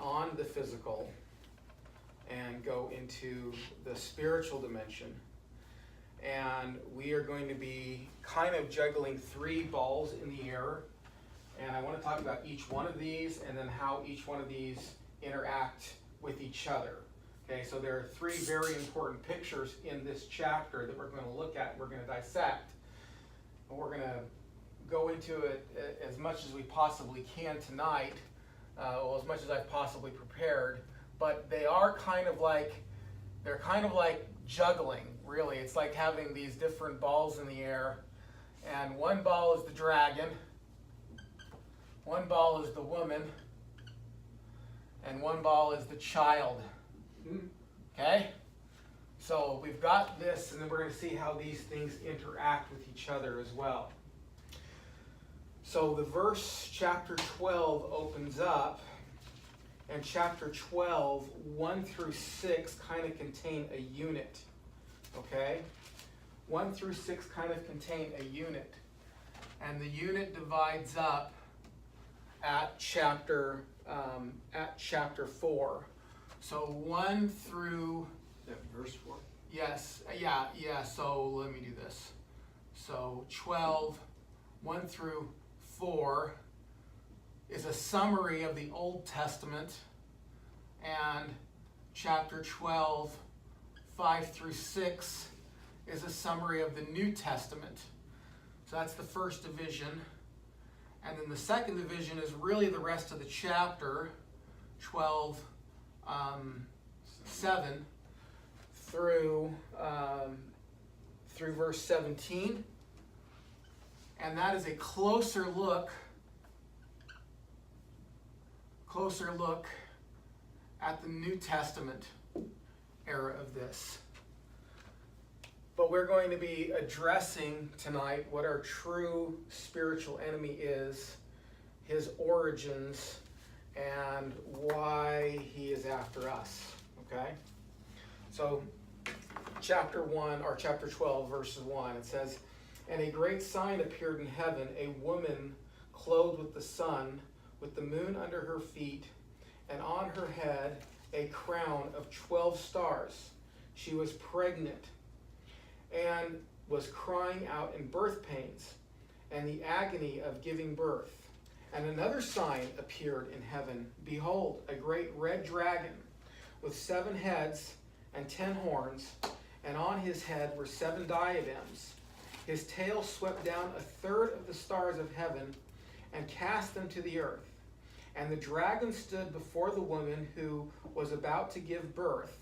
beyond the physical and go into the spiritual dimension. And we are going to be kind of juggling 3 balls in the air. And I want to talk about each one of these and then how each one of these interact with each other. Okay, so there are 3 very important pictures in this chapter that we're going to look at and we're going to dissect. And we're going to go into it as much as we possibly can tonight, well, as much as I've possibly prepared. But they are kind of like juggling, really. It's like having these different balls in the air. And one ball is the dragon, one ball is the woman, and one ball is the child. Okay? So we've got this, and then we're going to see how these things interact with each other as well. So the verse, chapter 12, opens up, and chapter 12, 1 through 6, kind of contain a unit. Okay? 1 through 6 kind of contain a unit. And the unit divides up at chapter 4. So 1 through... verse 4? Yes, yeah, so let me do this. So 12, 1 through 4 is a summary of the Old Testament, and chapter 12, 5 through 6 is a summary of the New Testament. So that's the first division. And then the second division is really the rest of the chapter, 12, 7 through verse 17. And that is a closer look at the New Testament era of this. But we're going to be addressing tonight what our true spiritual enemy is, his origins, and why he is after us. Okay? So, chapter 12, verses 1, it says, "And a great sign appeared in heaven, a woman clothed with the sun, with the moon under her feet, and on her head a crown of 12 stars. She was pregnant and was crying out in birth pains and the agony of giving birth. And another sign appeared in heaven. Behold, a great red dragon with 7 heads and 10 horns, and on his head were 7 diadems. His tail swept down a third of the stars of heaven and cast them to the earth. And the dragon stood before the woman who was about to give birth,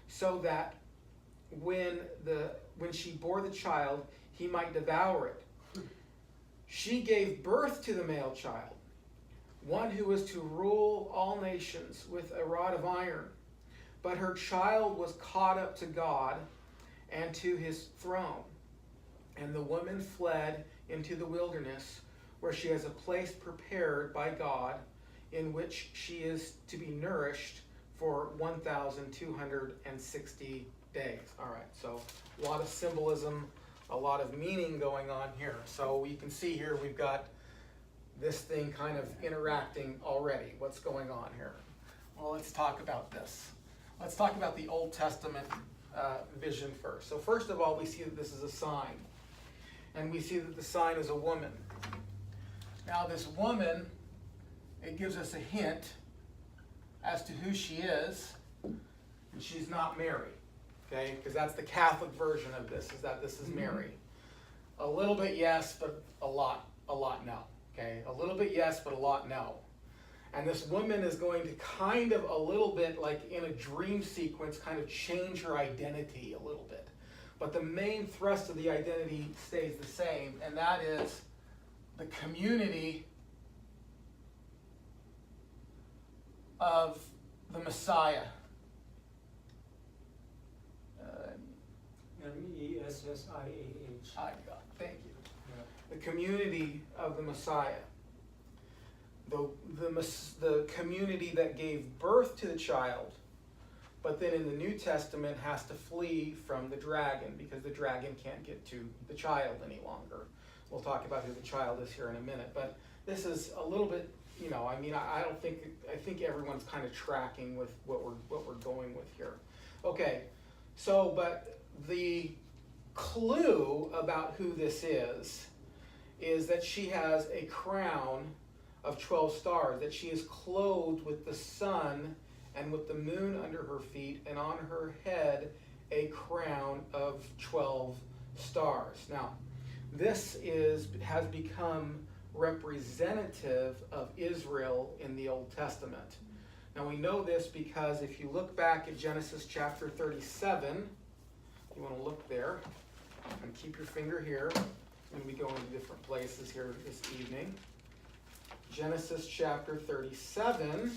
so that when she bore the child, he might devour it. She gave birth to the male child, one who was to rule all nations with a rod of iron. But her child was caught up to God and to his throne. And the woman fled into the wilderness, where she has a place prepared by God, in which she is to be nourished for 1,260 days. All right, so a lot of symbolism, a lot of meaning going on here. So you can see here we've got this thing kind of interacting already. What's going on here? Well, let's talk about this. Let's talk about the Old Testament vision first. So first of all, we see that this is a sign. And we see that the sign is a woman. Now this woman, it gives us a hint as to who she is. And she's not Mary. Okay? Because that's the Catholic version of this, is that this is Mary. A little bit yes, but a lot no. Okay? A little bit yes, but a lot no. And this woman is going to kind of a little bit like in a dream sequence kind of change her identity a little bit. But the main thrust of the identity stays the same, and that is the community of the Messiah. M-E-S-S-I-A-H. Thank you. Yeah. The community of the Messiah. The community that gave birth to the child, but then in the New Testament has to flee from the dragon because the dragon can't get to the child any longer. We'll talk about who the child is here in a minute, but this is a little bit you know, I mean, I don't think, I think everyone's kind of tracking with what we're going with here. Okay, so, but the clue about who this is that she has a crown of 12 stars, that she is clothed with the sun and with the moon under her feet, and on her head a crown of 12 stars. Now, this has become representative of Israel in the Old Testament. Now we know this because if you look back at Genesis chapter 37, you want to look there, and keep your finger here. I'm going to be going to different places here this evening. Genesis chapter 37,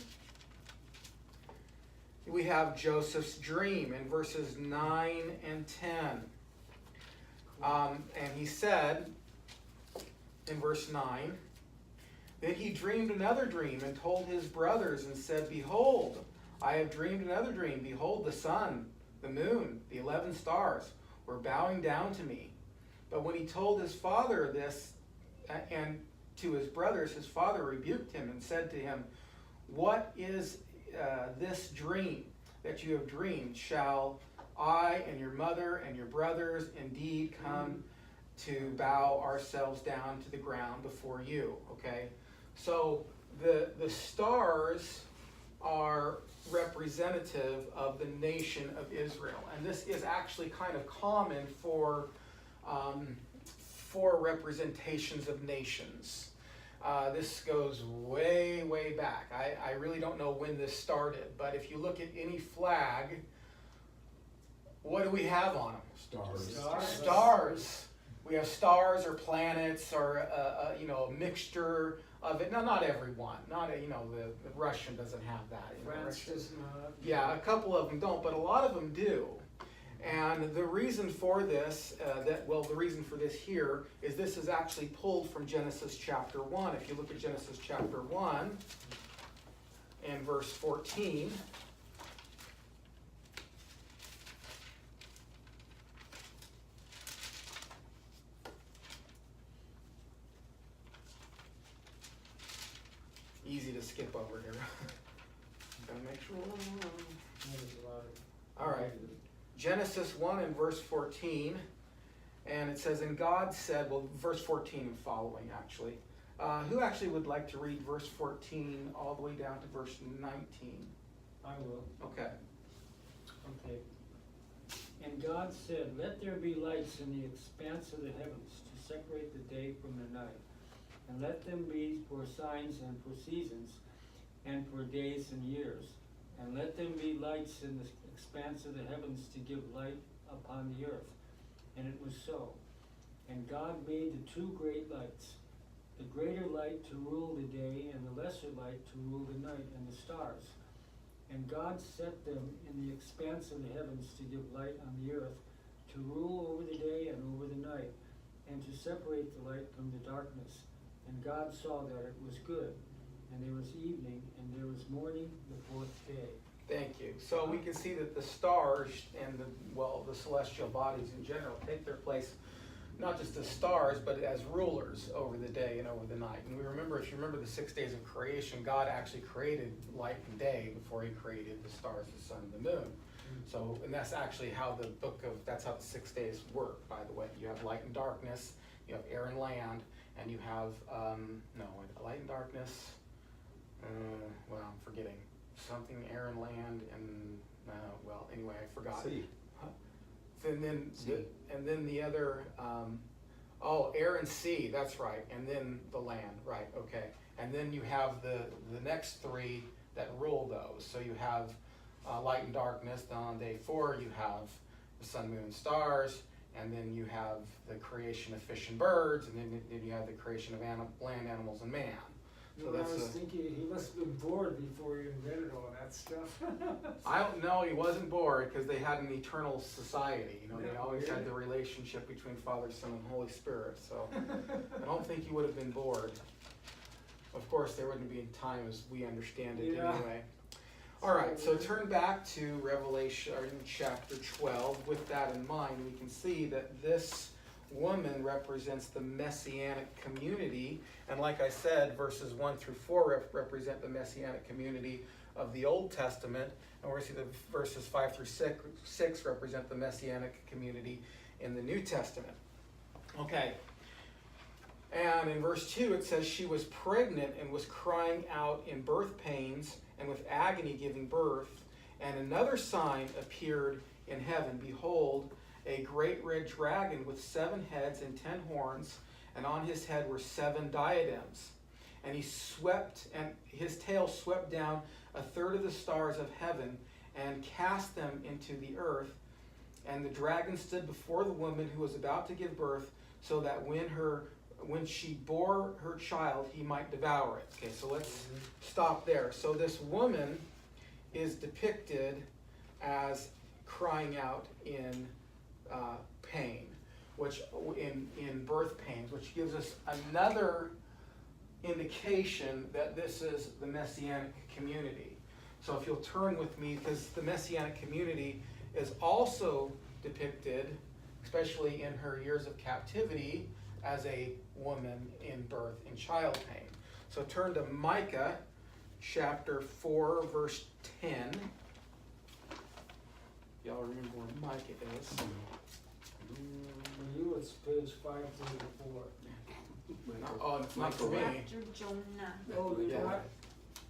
we have Joseph's dream in verses 9 and 10. And he said, in verse 9, then he dreamed another dream and told his brothers and said, behold, I have dreamed another dream. Behold, the sun, the moon, the 11 stars were bowing down to me. But when he told his father this, and to his brothers, his father rebuked him and said to him, what is this dream that you have dreamed? Shall I and your mother and your brothers indeed come to bow ourselves down to the ground before you? Okay, so the stars are representative of the nation of Israel, and this is actually kind of common for representations of nations. This goes way, way back. I really don't know when this started, but if you look at any flag, what do we have on them? Stars. Stars. We have stars or planets or a mixture of it. Now, not everyone. Not the Russian doesn't have that. France does not. Yeah, a couple of them don't, but a lot of them do. And the reason for this, the reason for this here is this is actually pulled from Genesis chapter 1. If you look at Genesis chapter 1 and verse 14. Easy to skip over here. Gotta make sure. All right. Genesis 1 and verse 14, and it says, and God said, well, verse 14 and following, actually. Who actually would like to read verse 14 all the way down to verse 19? I will. Okay. Okay. And God said, let there be lights in the expanse of the heavens to separate the day from the night, and let them be for signs and for seasons, and for days and years. And let them be lights in the expanse of the heavens to give light upon the earth. And it was so. And God made the two great lights, the greater light to rule the day, and the lesser light to rule the night, and the stars. And God set them in the expanse of the heavens to give light on the earth, to rule over the day and over the night, and to separate the light from the darkness. And God saw that it was good. And there was evening, and there was morning the fourth day. Thank you. So we can see that the stars and the celestial bodies in general take their place, not just as stars, but as rulers over the day and over the night. And we remember, if you remember the 6 days of creation, God actually created light and day before he created the stars, the sun, and the moon. So, and that's actually how that's how the 6 days work, by the way. You have light and darkness, you have air and land, and you have, light and darkness, I'm forgetting. Something, air and land, and, anyway, I forgot. Sea. Huh? And then the other, air and sea, that's right, and then the land, right, okay. And then you have the next three that rule those. So you have light and darkness. Then on day 4 you have the sun, moon, and stars, and then you have the creation of fish and birds, and then you have the creation of land animals and man. So I was thinking he must have been bored before he invented all that stuff. I don't know, he wasn't bored because they had an eternal society. They Yeah, always really? had the relationship between Father, Son, and Holy Spirit. So I don't think he would have been bored. Of course, there wouldn't be time as we understand it Yeah. anyway. All right, so turn back to Revelation chapter 12. With that in mind, we can see that this woman represents the Messianic community. And like I said, verses 1 through 4 represent the Messianic community of the Old Testament. And we're going to see the verses 5 through 6 represent the Messianic community in the New Testament. Okay. And in verse 2 it says, she was pregnant and was crying out in birth pains and with agony giving birth. And another sign appeared in heaven. Behold, a great red dragon with 7 heads and 10 horns, and on his head were 7 diadems. And his tail swept down a third of the stars of heaven and cast them into the earth. And the dragon stood before the woman who was about to give birth, so that when she bore her child, he might devour it. Okay, so let's stop there. So this woman is depicted as crying out in pain, which in birth pains, which gives us another indication that this is the Messianic community. So if you'll turn with me, because the Messianic community is also depicted, especially in her years of captivity, as a woman in birth, in child pain. So turn to Micah chapter 4, verse 10. Y'all remember where Micah is? For you, it's page 534. Oh, it's not for me. After Jonah. Oh, you're Yeah. not?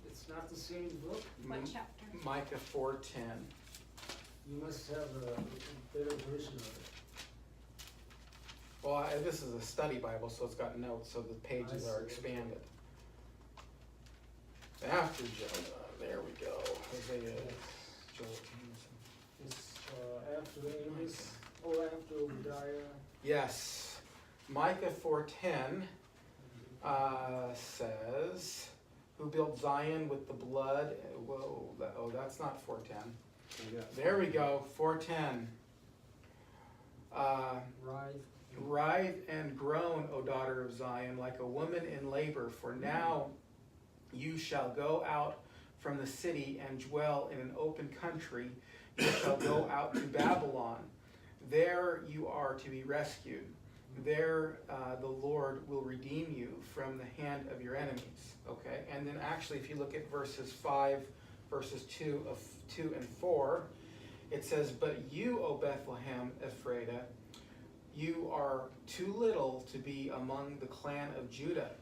It's not the same book? What chapter? Micah 4:10. You must have a better version of it. Well, this is a study Bible, so it's got notes, so the pages I are see. expanded. After Jonah, there we go. Hosea, Joel, It's after Amos, after Obadiah. yes, Micah 4:10 says, "Who built Zion with the blood?" Whoa, that's not 4:10. There we go, 4:10. Writhe. Writhe and groan, O daughter of Zion, like a woman in labor, for now you shall go out from the city and dwell in an open country. You shall go out to Babylon. There you are to be rescued. There the Lord will redeem you from the hand of your enemies. Okay, and then actually if you look at verses 2 and 4, it says, "But you, O Bethlehem Ephrathah, you are too little to be among the clan of Judah.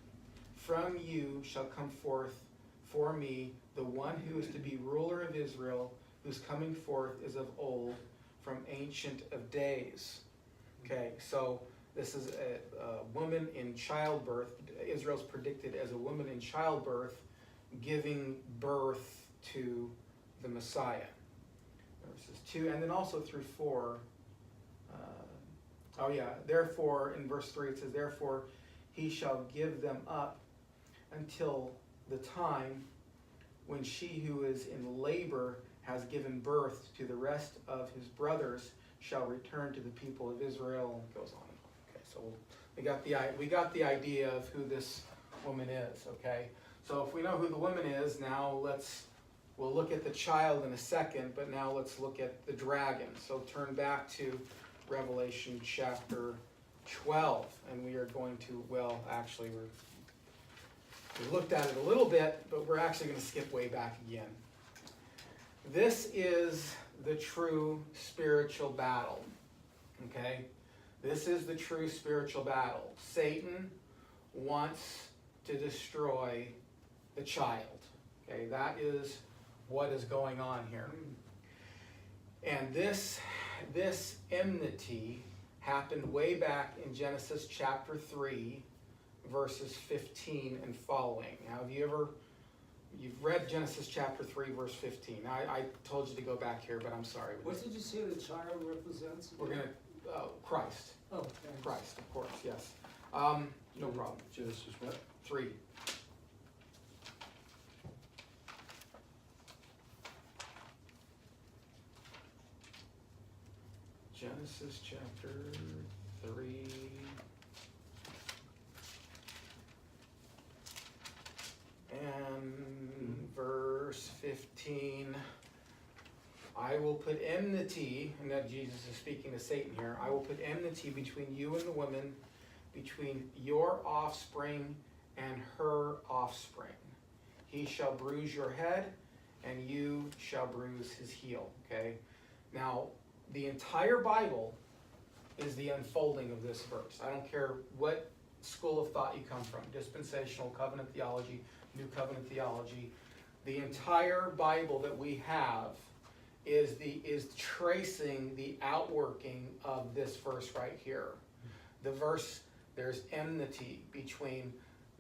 From you shall come forth for me the one who is to be ruler of Israel, whose coming forth is of old, from ancient of days." Okay, so this is a woman in childbirth. Israel's predicted as a woman in childbirth, giving birth to the Messiah. Verses 2, and then also through 4. Therefore, in verse 3 it says, "Therefore he shall give them up until the time when she who is in labor has given birth to the rest of his brothers shall return to the people of Israel." And it goes on. Okay, so we got the idea of who this woman is. Okay, so if we know who the woman is, now we'll look at the child in a second, but now let's look at the dragon. So turn back to Revelation chapter 12, and we are going to, we looked at it a little bit, but we're actually going to skip way back again. This is the true spiritual battle, okay? This is the true spiritual battle. Satan wants to destroy the child, okay? That is what is going on here. And this enmity happened way back in Genesis chapter 3, verses 15 and following. Now, you've read Genesis chapter 3, verse 15. I told you to go back here, but I'm sorry. What did you say the child represents? We're going to, Christ. Oh, thanks. Christ, of course, yes. No problem. Genesis what? 3. Genesis chapter 3. And verse 15. I will put enmity, and that Jesus is speaking to Satan here, I will put enmity between you and the woman, between your offspring and her offspring. He shall bruise your head, and you shall bruise his heel. Okay? Now, the entire Bible is the unfolding of this verse. I don't care what school of thought you come from, dispensational, covenant theology, new covenant theology. The entire Bible that we have is tracing the outworking of this verse right here. The verse, there's enmity between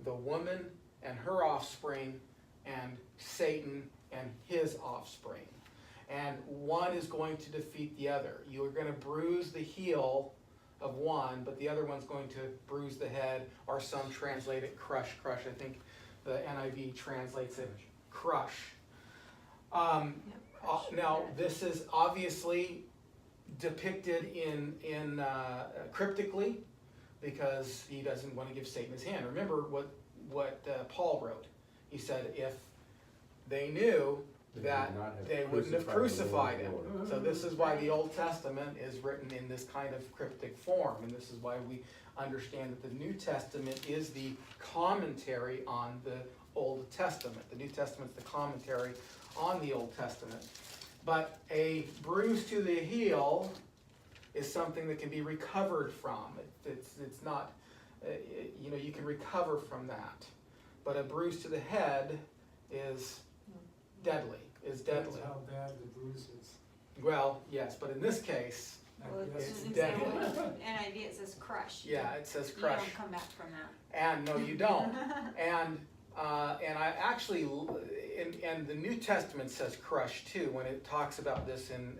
the woman and her offspring and Satan and his offspring. And one is going to defeat the other. You are going to bruise the heel of one, but the other one's going to bruise the head, or some translate it crush. I think the NIV translates it crush. Now, this is obviously depicted in cryptically, because he doesn't want to give Satan his hand. Remember what Paul wrote. He said if they knew that they wouldn't have crucified him. So this is why the Old Testament is written in this kind of cryptic form, and this is why we understand that the New Testament is the commentary on the Old Testament. The New Testament is the commentary on the Old Testament. But a bruise to the heel is something that can be recovered from. It's not, you can recover from that. But a bruise to the head is deadly. That's how bad the bruise is. Well, yes, but in this case, Well, Yes. it's It's deadly. deadly. NIV, it says crush. yeah, it says You crush. don't come back from that. And no, you don't. And I actually, and the New Testament says crush too, when it talks about this in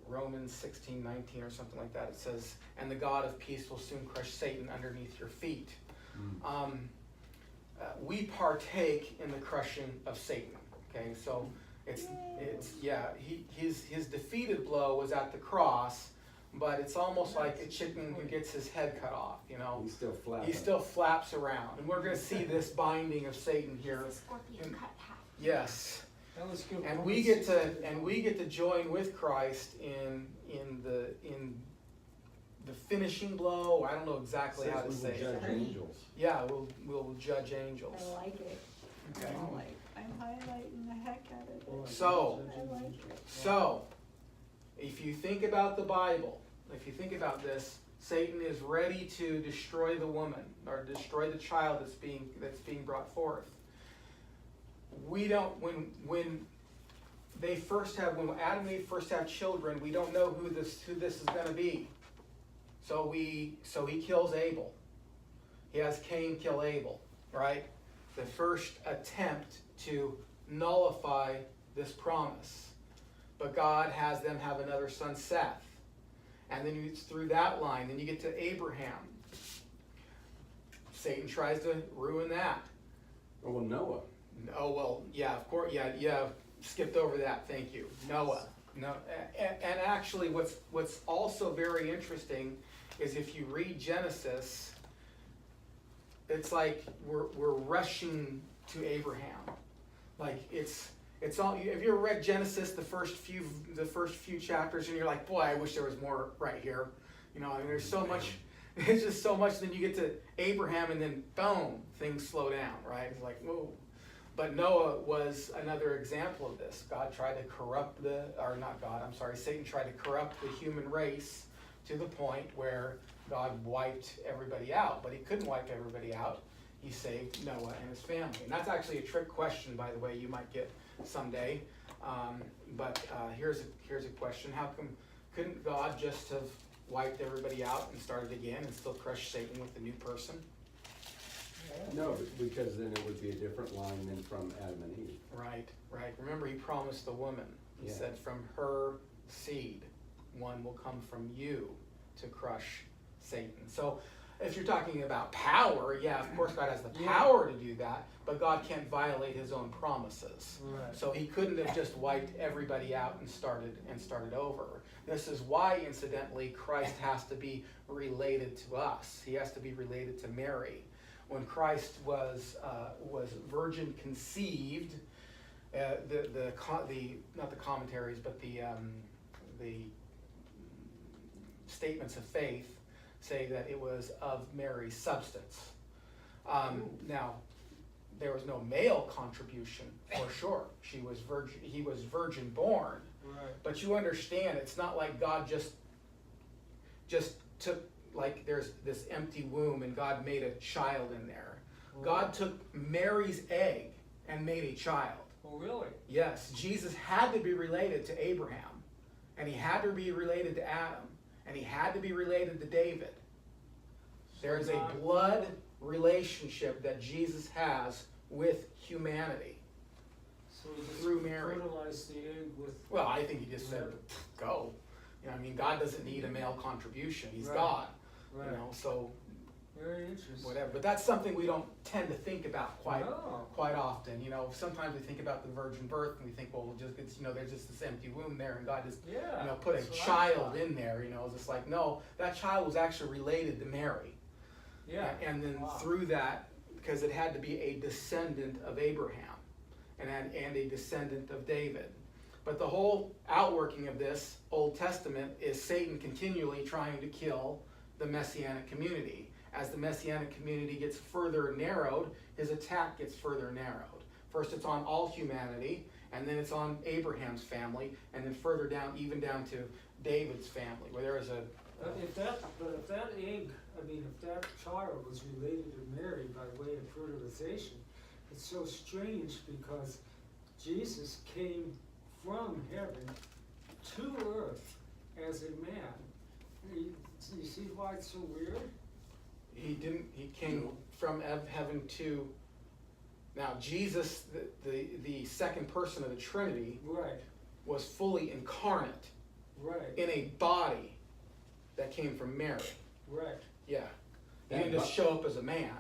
Romans 16:19 or something like that. It says, and the God of peace will soon crush Satan underneath your feet. We partake in the crushing of Satan. Okay, so it's his defeated blow was at the cross, but it's almost like a chicken who gets his head cut off. He's still flat. He still flaps around, and we're going to see this binding of Satan here. The scorpion cut half. Yes, That was good. and we get to join with Christ in the finishing blow. I don't know exactly how to say it. Judge angels. Yeah, we'll judge angels. I like it. Okay. I'm highlighting the heck out of it. So, I like it. So, if you think about the Bible, if you think about this, Satan is ready to destroy the woman or destroy the child that's being brought forth. We don't when Adam and Eve first have children, we don't know who this is going to be. So he kills Abel. He has Cain kill Abel, right? The first attempt to nullify this promise. But God has them have another son, Seth. And then it's through that line. Then you get to Abraham. Satan tries to ruin that. Oh, well, Noah. Oh, well, yeah, of course, yeah, skipped over that, thank you. Noah. No, and actually what's also very interesting is if you read Genesis, it's like we're rushing to Abraham. Like it's all. Have you ever read Genesis, the first few chapters, and you're like, boy, I wish there was more right here. I mean, there's so much. There's just so much. Then you get to Abraham, and then boom, things slow down, right? It's like, whoa. But Noah was another example of this. Satan tried to corrupt the human race to the point where God wiped everybody out. But he couldn't wipe everybody out. He saved Noah and his family. And that's actually a trick question, by the way, you might get someday. But here's a question. How come couldn't God just have wiped everybody out and started again and still crushed Satan with a new person? No, because then it would be a different line than from Adam and Eve. Right. Remember, he promised the woman. He Yeah. said, from her seed, one will come from you to crush Satan. So if you're talking about power, yeah, of course God has the power to do that, but God can't violate his own promises. Right. So he couldn't have just wiped everybody out and started over. This is why, incidentally, Christ has to be related to us. He has to be related to Mary. When Christ was virgin conceived, not the commentaries, but the statements of faith say that it was of Mary's substance. Now, there was no male contribution for sure. He was virgin born. Right. But you understand, it's not like God just took, like there's this empty womb and God made a child in there. God took Mary's egg and made a child. Oh, really? Yes, Jesus had to be related to Abraham, and he had to be related to Adam, and he had to be related to David. There is a blood relationship that Jesus has with humanity. So he just Through Mary. fertilized the egg with. Well, I think he just said, go. You know, I mean, God doesn't need a male contribution. He's Right. God. Right. You know, so Very interesting. whatever. But that's something we don't tend to think about quite No. often. You know, sometimes we think about the virgin birth and we think, well, we'll just it's, you know, there's just this empty womb there, and God just Yeah. you know put a that's what I child thought. in there. You know, it's just like no, that child was actually related to Mary. Yeah. And then Wow. through that, because it had to be a descendant of Abraham and a descendant of David. But the whole outworking of this Old Testament is Satan continually trying to kill the Messianic community. As the Messianic community gets further narrowed, his attack gets further narrowed. First it's on all humanity, and then it's on Abraham's family, and then further down, even down to David's family, where there is a But if that egg, if that child was related to Mary by way of fertilization, it's so strange because Jesus came from heaven to earth as a man. You see why it's so weird? he came from heaven to, now Jesus, the second person of the Trinity, Right, was fully incarnate right, in a body that came from Mary. right. Yeah. He That didn't just show up as a man.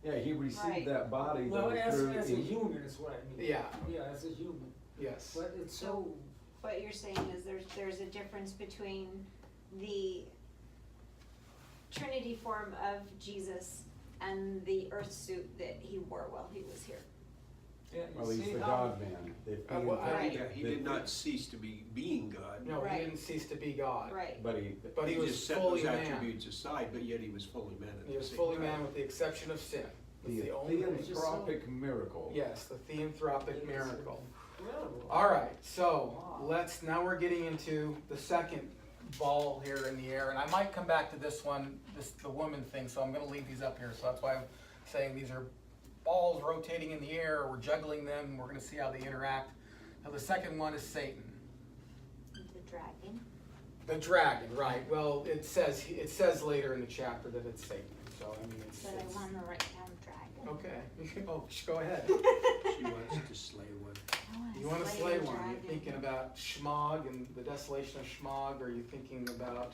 Yeah, he received Right. that body Well, though as through. a human is what I mean. Yeah. Yeah, as a human. Yes. But it's so, What you're saying is there's a difference between the Trinity form of Jesus and the earth suit that he wore while he was here. yeah, Well, you he's see the how. God man. well, Right. Yeah, he did not cease to be being God. No, Right. he didn't cease to be God. Right. But he, But he was just set fully those man. attributes aside, but yet he was fully man at He the was same fully time. man with the exception of sin. That's the the only thing. theanthropic miracle. Yes, the theanthropic It's miracle. Incredible. All right, so Wow. now we're getting into the second ball here in the air, and I might come back to this one, the woman thing, so I'm gonna leave these up here, so that's why I'm saying these are balls rotating in the air, we're juggling them, and we're gonna see how they interact. Now the second one is Satan. The dragon. The dragon, right, well, it says later in the chapter that it's Satan, so I mean, But I wanna write down dragon. Okay, go ahead. She wants to slay one. You wanna slay a one, you're dragon. thinking about Shmog and the desolation of Shmog, or are you thinking about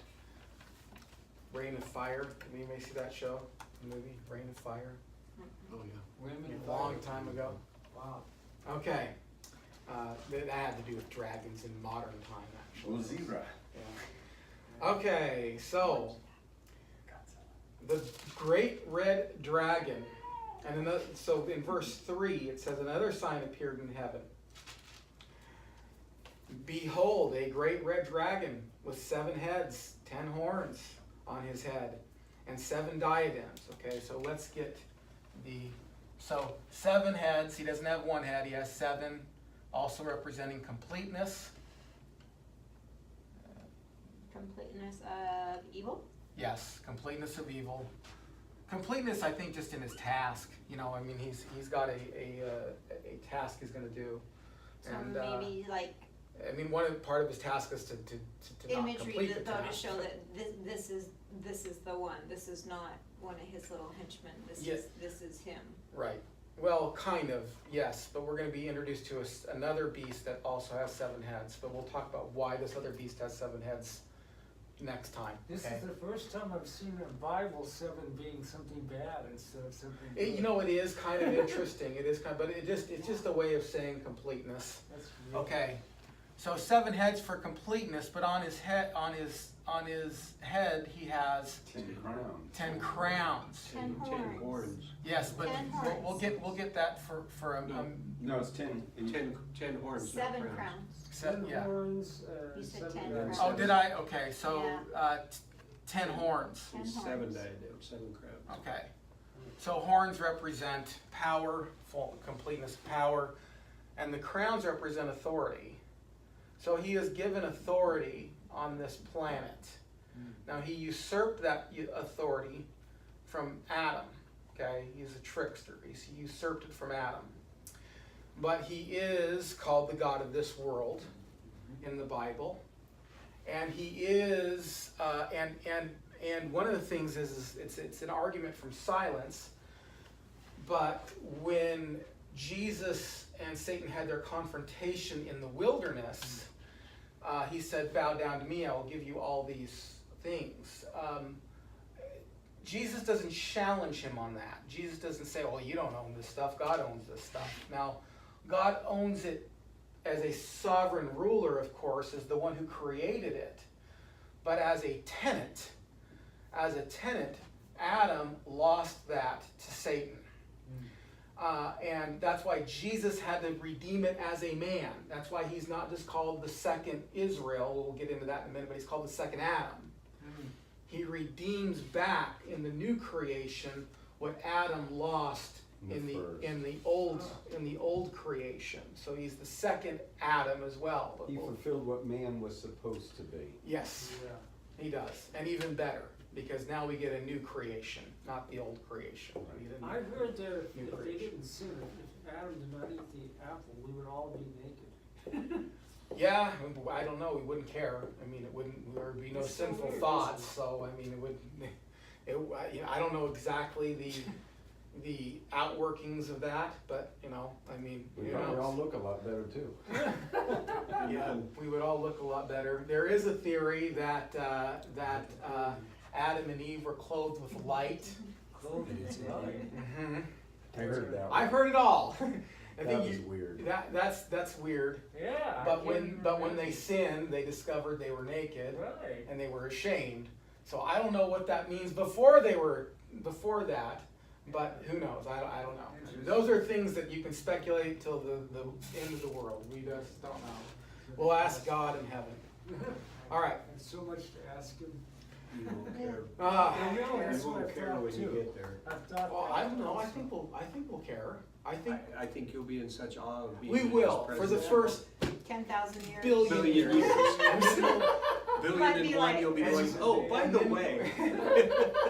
Rain of Fire? Can anybody see that show, the movie, Rain of Fire? Oh, yeah. Women A long time ago. Wow. Okay, that had to do with dragons in modern time, actually. zebra. Yeah. Okay, so, the great red dragon, and another, so in verse 3, it says, another sign appeared in heaven. Behold, a great red dragon with 7 heads, 10 horns on his head, and 7 diadems. Okay, so let's get so 7 heads, he doesn't have 1 head, he has 7, also representing completeness. Completeness of evil. Yes, completeness of evil. Completeness, I think, just in his task. You know, I mean, he's got a task he's going to do. So And, maybe like I mean, part of his task is to not imagery complete the though to task. show that this is the one. This is not one of his little henchmen. Yeah. This is him. Right. Well, kind of, yes. But we're going to be introduced to another beast that also has 7 heads. But we'll talk about why this other beast has 7 heads next time. This Okay? is the first time I've seen a Bible 7 being something bad instead of something good. You know, it is kind of interesting. It is kind of, but it's just a way of saying completeness. That's really. Okay, So 7 heads for completeness, but on his head, he has 10 crowns. 10 crowns. 10 10 horns. horns. Yes, but 10 we'll get that for a No. No, it's 10. 10 horns, not 7 crowns. crowns. set. Yeah. horns, You said 7 10 crowns. Oh, did I? Okay, so Yeah. 10 horns. 10 7 horns. diadems, 7 crowns. Okay. So horns represent power, full completeness of power, and the crowns represent authority. So he is given authority on this planet. Now he usurped that authority from Adam. Okay, he's a trickster. He usurped it from Adam. But he is called the God of this world in the Bible, and he is and one of the things is it's an argument from silence. But when Jesus and Satan had their confrontation in the wilderness, he said, "Bow down to me, I will give you all these things." Jesus doesn't challenge him on that. Jesus doesn't say, "Well, you don't own this stuff. God owns this stuff." Now, God owns it as a sovereign ruler, of course, as the one who created it. But as a tenant, Adam lost that to Satan. And that's why Jesus had to redeem it as a man. That's why he's not just called the second Israel. We'll get into that in a minute, but he's called the second Adam. He redeems back in the new creation what Adam lost in the old creation. So he's the second Adam as well. He fulfilled what man was supposed to be. Yes, Yeah. he does, and even better, because now we get a new creation, not the old creation. We get a new- I heard that New if they creation. didn't sin, if Adam did not eat the apple, we would all be naked. Yeah, I don't know. We wouldn't care. I mean, there would be no It's so sinful weird, thoughts. isn't So I mean, I don't know exactly the outworkings of that, but I mean, We who probably all knows? look a lot better too. Yeah, we would all look a lot better. There is a theory that Adam and Eve were clothed with light. Clothed in light. Mm-hmm. I heard that. I've heard it all. I That think was weird. that's weird. Yeah. But when they sinned, they discovered they were naked. Right. And they were ashamed. So I don't know what that means before that, but who knows? I don't know. Those are things that you can speculate till the end of the world. We just don't know. We'll ask God in heaven. All right. And so much to ask him. You won't care. I know, that's You what I won't care thought when you too. get there. I thought. Well, that I don't know. I also. think we'll care. I think I think you'll be in such awe of being we his will for the presence. first 10,000 years. billion Billion years. years. I'm still- Billion Might and be one, like- you'll be And going, you- oh, by and the then- way.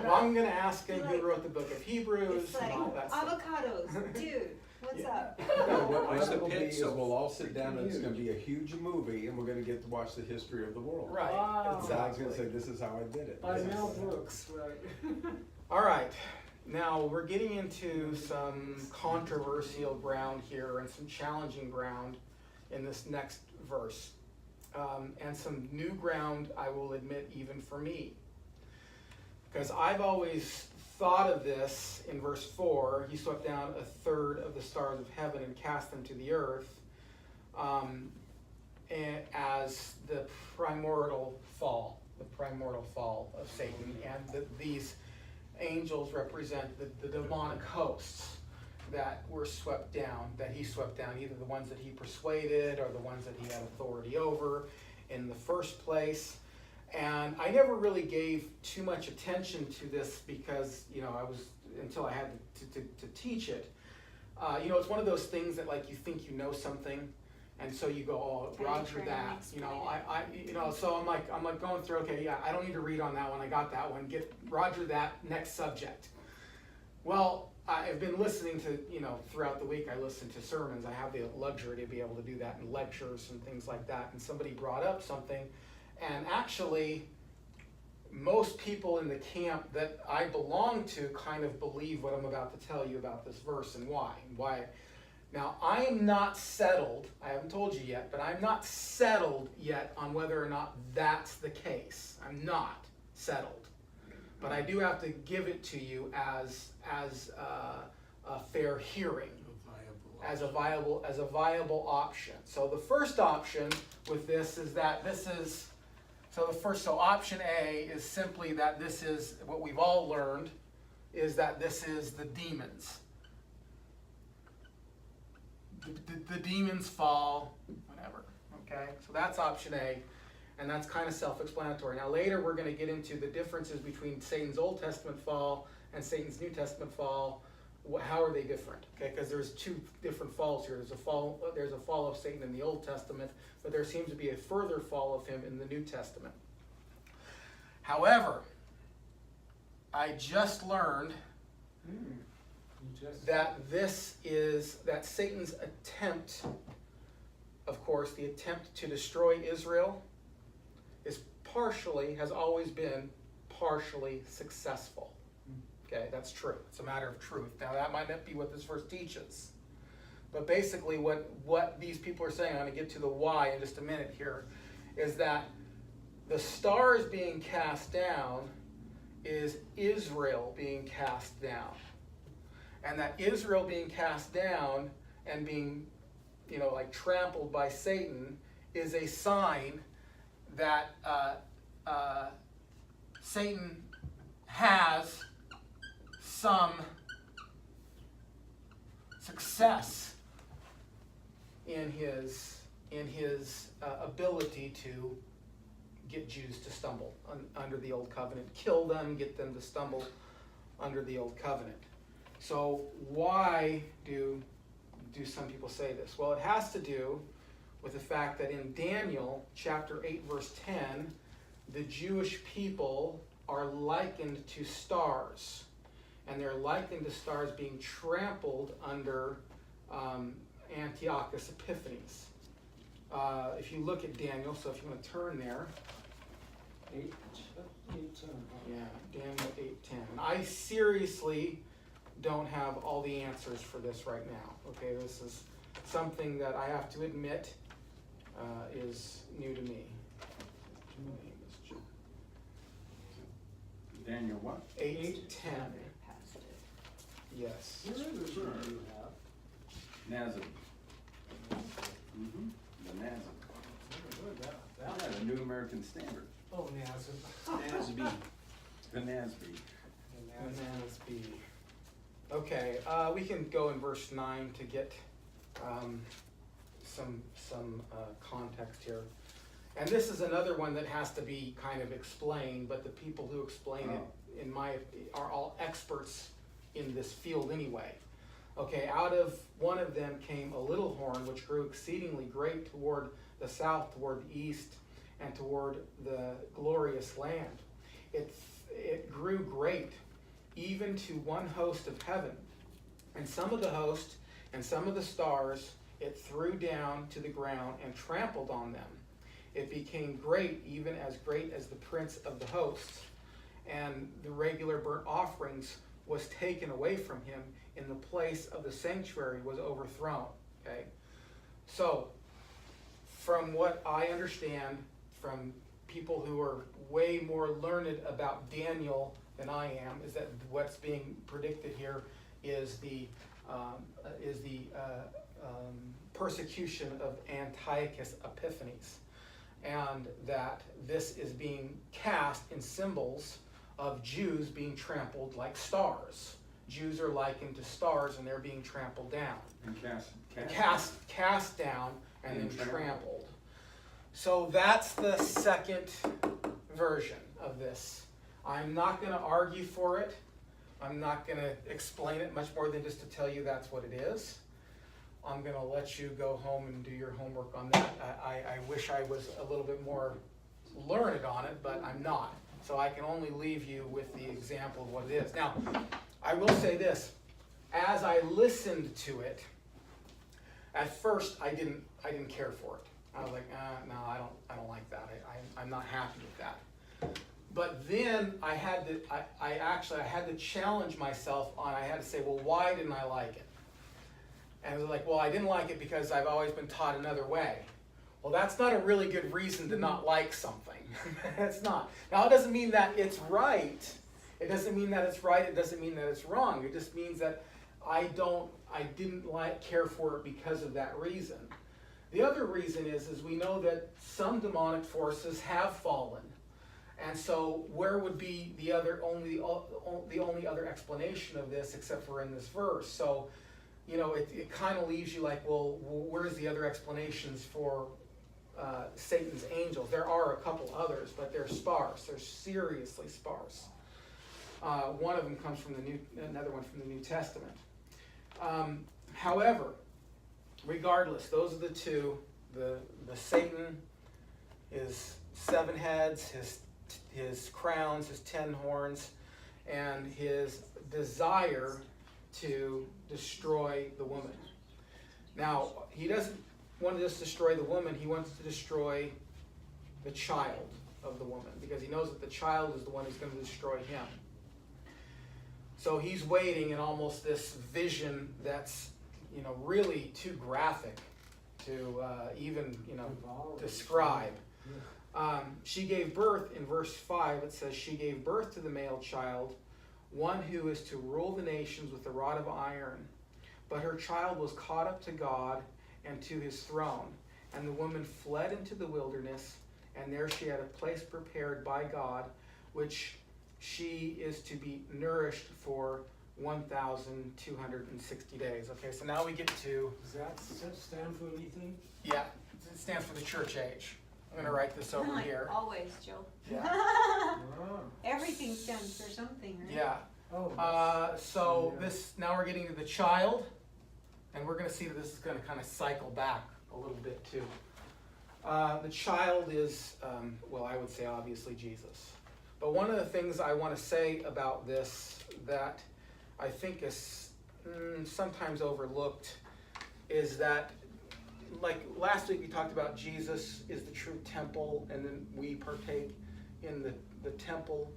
Well, I'm gonna ask him who wrote the book of Hebrews It's like, and all that stuff. avocados, dude, what's up? Why's the What will be pit is so we'll all sit down and it's huge? gonna be a huge movie and we're gonna get to watch the history of the world. Right. Wow. God's gonna Exactly. say, this is how I did it. By This is- Mel Brooks, right. All right, now we're getting into some controversial ground here and some challenging ground in this next verse. And some new ground, I will admit, even for me. Because I've always thought of this in verse 4, he swept down a third of the stars of heaven and cast them to the earth, as the primordial fall of Satan. And these angels represent the demonic hosts that were swept down, that he swept down, either the ones that he persuaded or the ones that he had authority over in the first place. And I never really gave too much attention to this because, until I had to teach it. It's one of those things that like you think you know something, and so you go, oh, Can you Roger try and that, explain so I'm like going through, okay, yeah, I don't need to read on that one, I got that one, get Roger that, next subject. Well, I've been listening to, throughout the week I listen to sermons, I have the luxury to be able to do that in lectures and things like that, and somebody brought up something, and actually, most people in the camp that I belong to kind of believe what I'm about to tell you about this verse and why. Now, I am not settled, I haven't told you yet, but I'm not settled yet on whether or not that's the case. I'm not settled. But I do have to give it to you as a fair hearing. A viable as a viable option. So the first option with this is that this is, so option A is simply that this is what we've all learned, is that this is the demons. The demons fall, whatever, okay? So that's option A, and that's kind of self-explanatory. Now later we're going to get into the differences between Satan's Old Testament fall and Satan's New Testament fall. How are they different? Okay, because there's two different falls here. There's a fall of Satan in the Old Testament, but there seems to be a further fall of him in the New Testament. However, I just learned that that Satan's attempt, of course, the attempt to destroy Israel has always been partially successful. Okay, that's true. It's a matter of truth. Now that might not be what this verse teaches. But basically what these people are saying, I'm going to get to the why in just a minute here, is that the stars being cast down is Israel being cast down. And that Israel being cast down and being, like trampled by Satan is a sign that Satan has some success in his ability to get Jews to stumble under the old covenant, kill them, get them to stumble under the old covenant. So why do some people say this? Well, it has to do with the fact that in Daniel chapter 8 verse 10, the Jewish people are likened to stars. And they're likened to stars being trampled under Antiochus Epiphanes. If you look at Daniel, so if you want to turn there. 8:10. Yeah, Daniel 8:10. And I seriously don't have all the answers for this right now. Okay, this is something that I have to admit is new to me. Daniel what? 8:10. Yes. Nazareth. The Nazareth. Yeah, the New American Standard. Oh, Nazareth. Nasby. The Nasby. NASB. Okay, we can go in verse 9 to get some context here. And this is another one that has to be kind of explained, but the people who explain it, are all experts in this field anyway. Okay, out of one of them came a little horn, which grew exceedingly great toward the south, toward the east, and toward the glorious land. It grew great, even to one host of heaven. And some of the host and some of the stars it threw down to the ground and trampled on them. It became great, even as great as the prince of the hosts. And the regular burnt offerings was taken away from him, in the place of the sanctuary was overthrown. Okay? So, from what I understand from people who are way more learned about Daniel than I am, is that what's being predicted here is the persecution of Antiochus Epiphanes, and that this is being cast in symbols of Jews being trampled like stars. Jews are likened to stars, and they're being trampled down. And Cast down and then trampled. So that's the second version of this. I'm not going to argue for it. I'm not going to explain it much more than just to tell you that's what it is. I'm going to let you go home and do your homework on that. I wish I was a little bit more learned on it, but I'm not. So I can only leave you with the example of what it is. Now, I will say this. As I listened to it, at first I didn't care for it. I was like, no, I don't like that. I'm not happy with that. But then I had to challenge myself on. I had to say, well, why didn't I like it? And I was like, well, I didn't like it because I've always been taught another way. Well, that's not a really good reason to not like something. It's not. Now, it doesn't mean that it's right. It doesn't mean that it's right. It doesn't mean that it's wrong. It just means that I didn't care for it because of that reason. The other reason is we know that some demonic forces have fallen. And so where would be the only other explanation of this except for in this verse? So, it kind of leaves you like, well, where's the other explanations for Satan's angels? There are a couple others, but they're sparse. They're seriously sparse. One of them comes from another one from the New Testament. However, regardless, those are the two. The Satan, his 7 heads, his crowns, his 10 horns, and his desire to destroy the woman. Now, he doesn't want to just destroy the woman, he wants to destroy the child of the woman, because he knows that the child is the one who's going to destroy him. So he's waiting in almost this vision that's, really too graphic to even, describe. She gave birth, in verse 5, it says, she gave birth to the male child, one who is to rule the nations with a rod of iron. But her child was caught up to God and to his throne. And the woman fled into the wilderness, and there she had a place prepared by God, which she is to be nourished for 1,260 days. Okay, so now we get to... Does that stand for anything? Yeah, it stands for the church age. I'm going to write this over Like here. always, Joe. Yeah. Oh. Everything stands for something, right? Yeah. Oh. So now we're getting to the child, and we're going to see that this is going to kind of cycle back a little bit too. The child is, I would say obviously Jesus. But one of the things I want to say about this that I think is sometimes overlooked is that, like last week we talked about Jesus is the true temple, and then we partake in the temple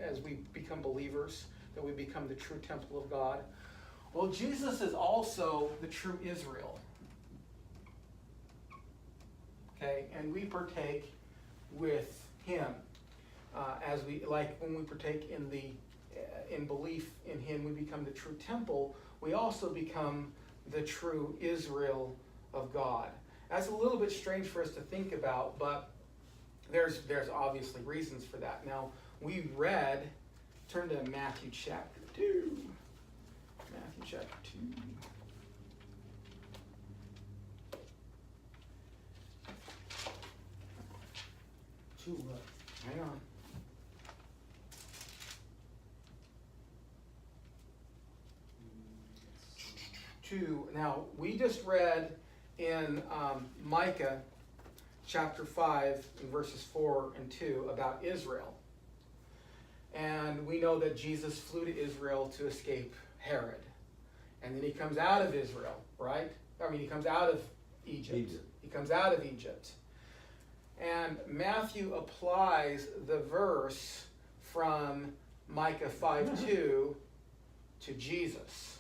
as we become believers, that we become the true temple of God. Well, Jesus is also the true Israel. Okay, and we partake with him as when we partake in belief in him, we become the true temple. We also become the true Israel of God. That's a little bit strange for us to think about, but there's obviously reasons for that. Now, we read, turn to Matthew chapter 2. Matthew chapter 2. Hang on. 2. Now, we just read in Micah chapter 5 in verses 4 and 2 about Israel. And we know that Jesus flew to Israel to escape Herod. And then he comes out of Israel, right? He comes out of Egypt. He comes out of Egypt. And Matthew applies the verse from Micah 5:2 to Jesus.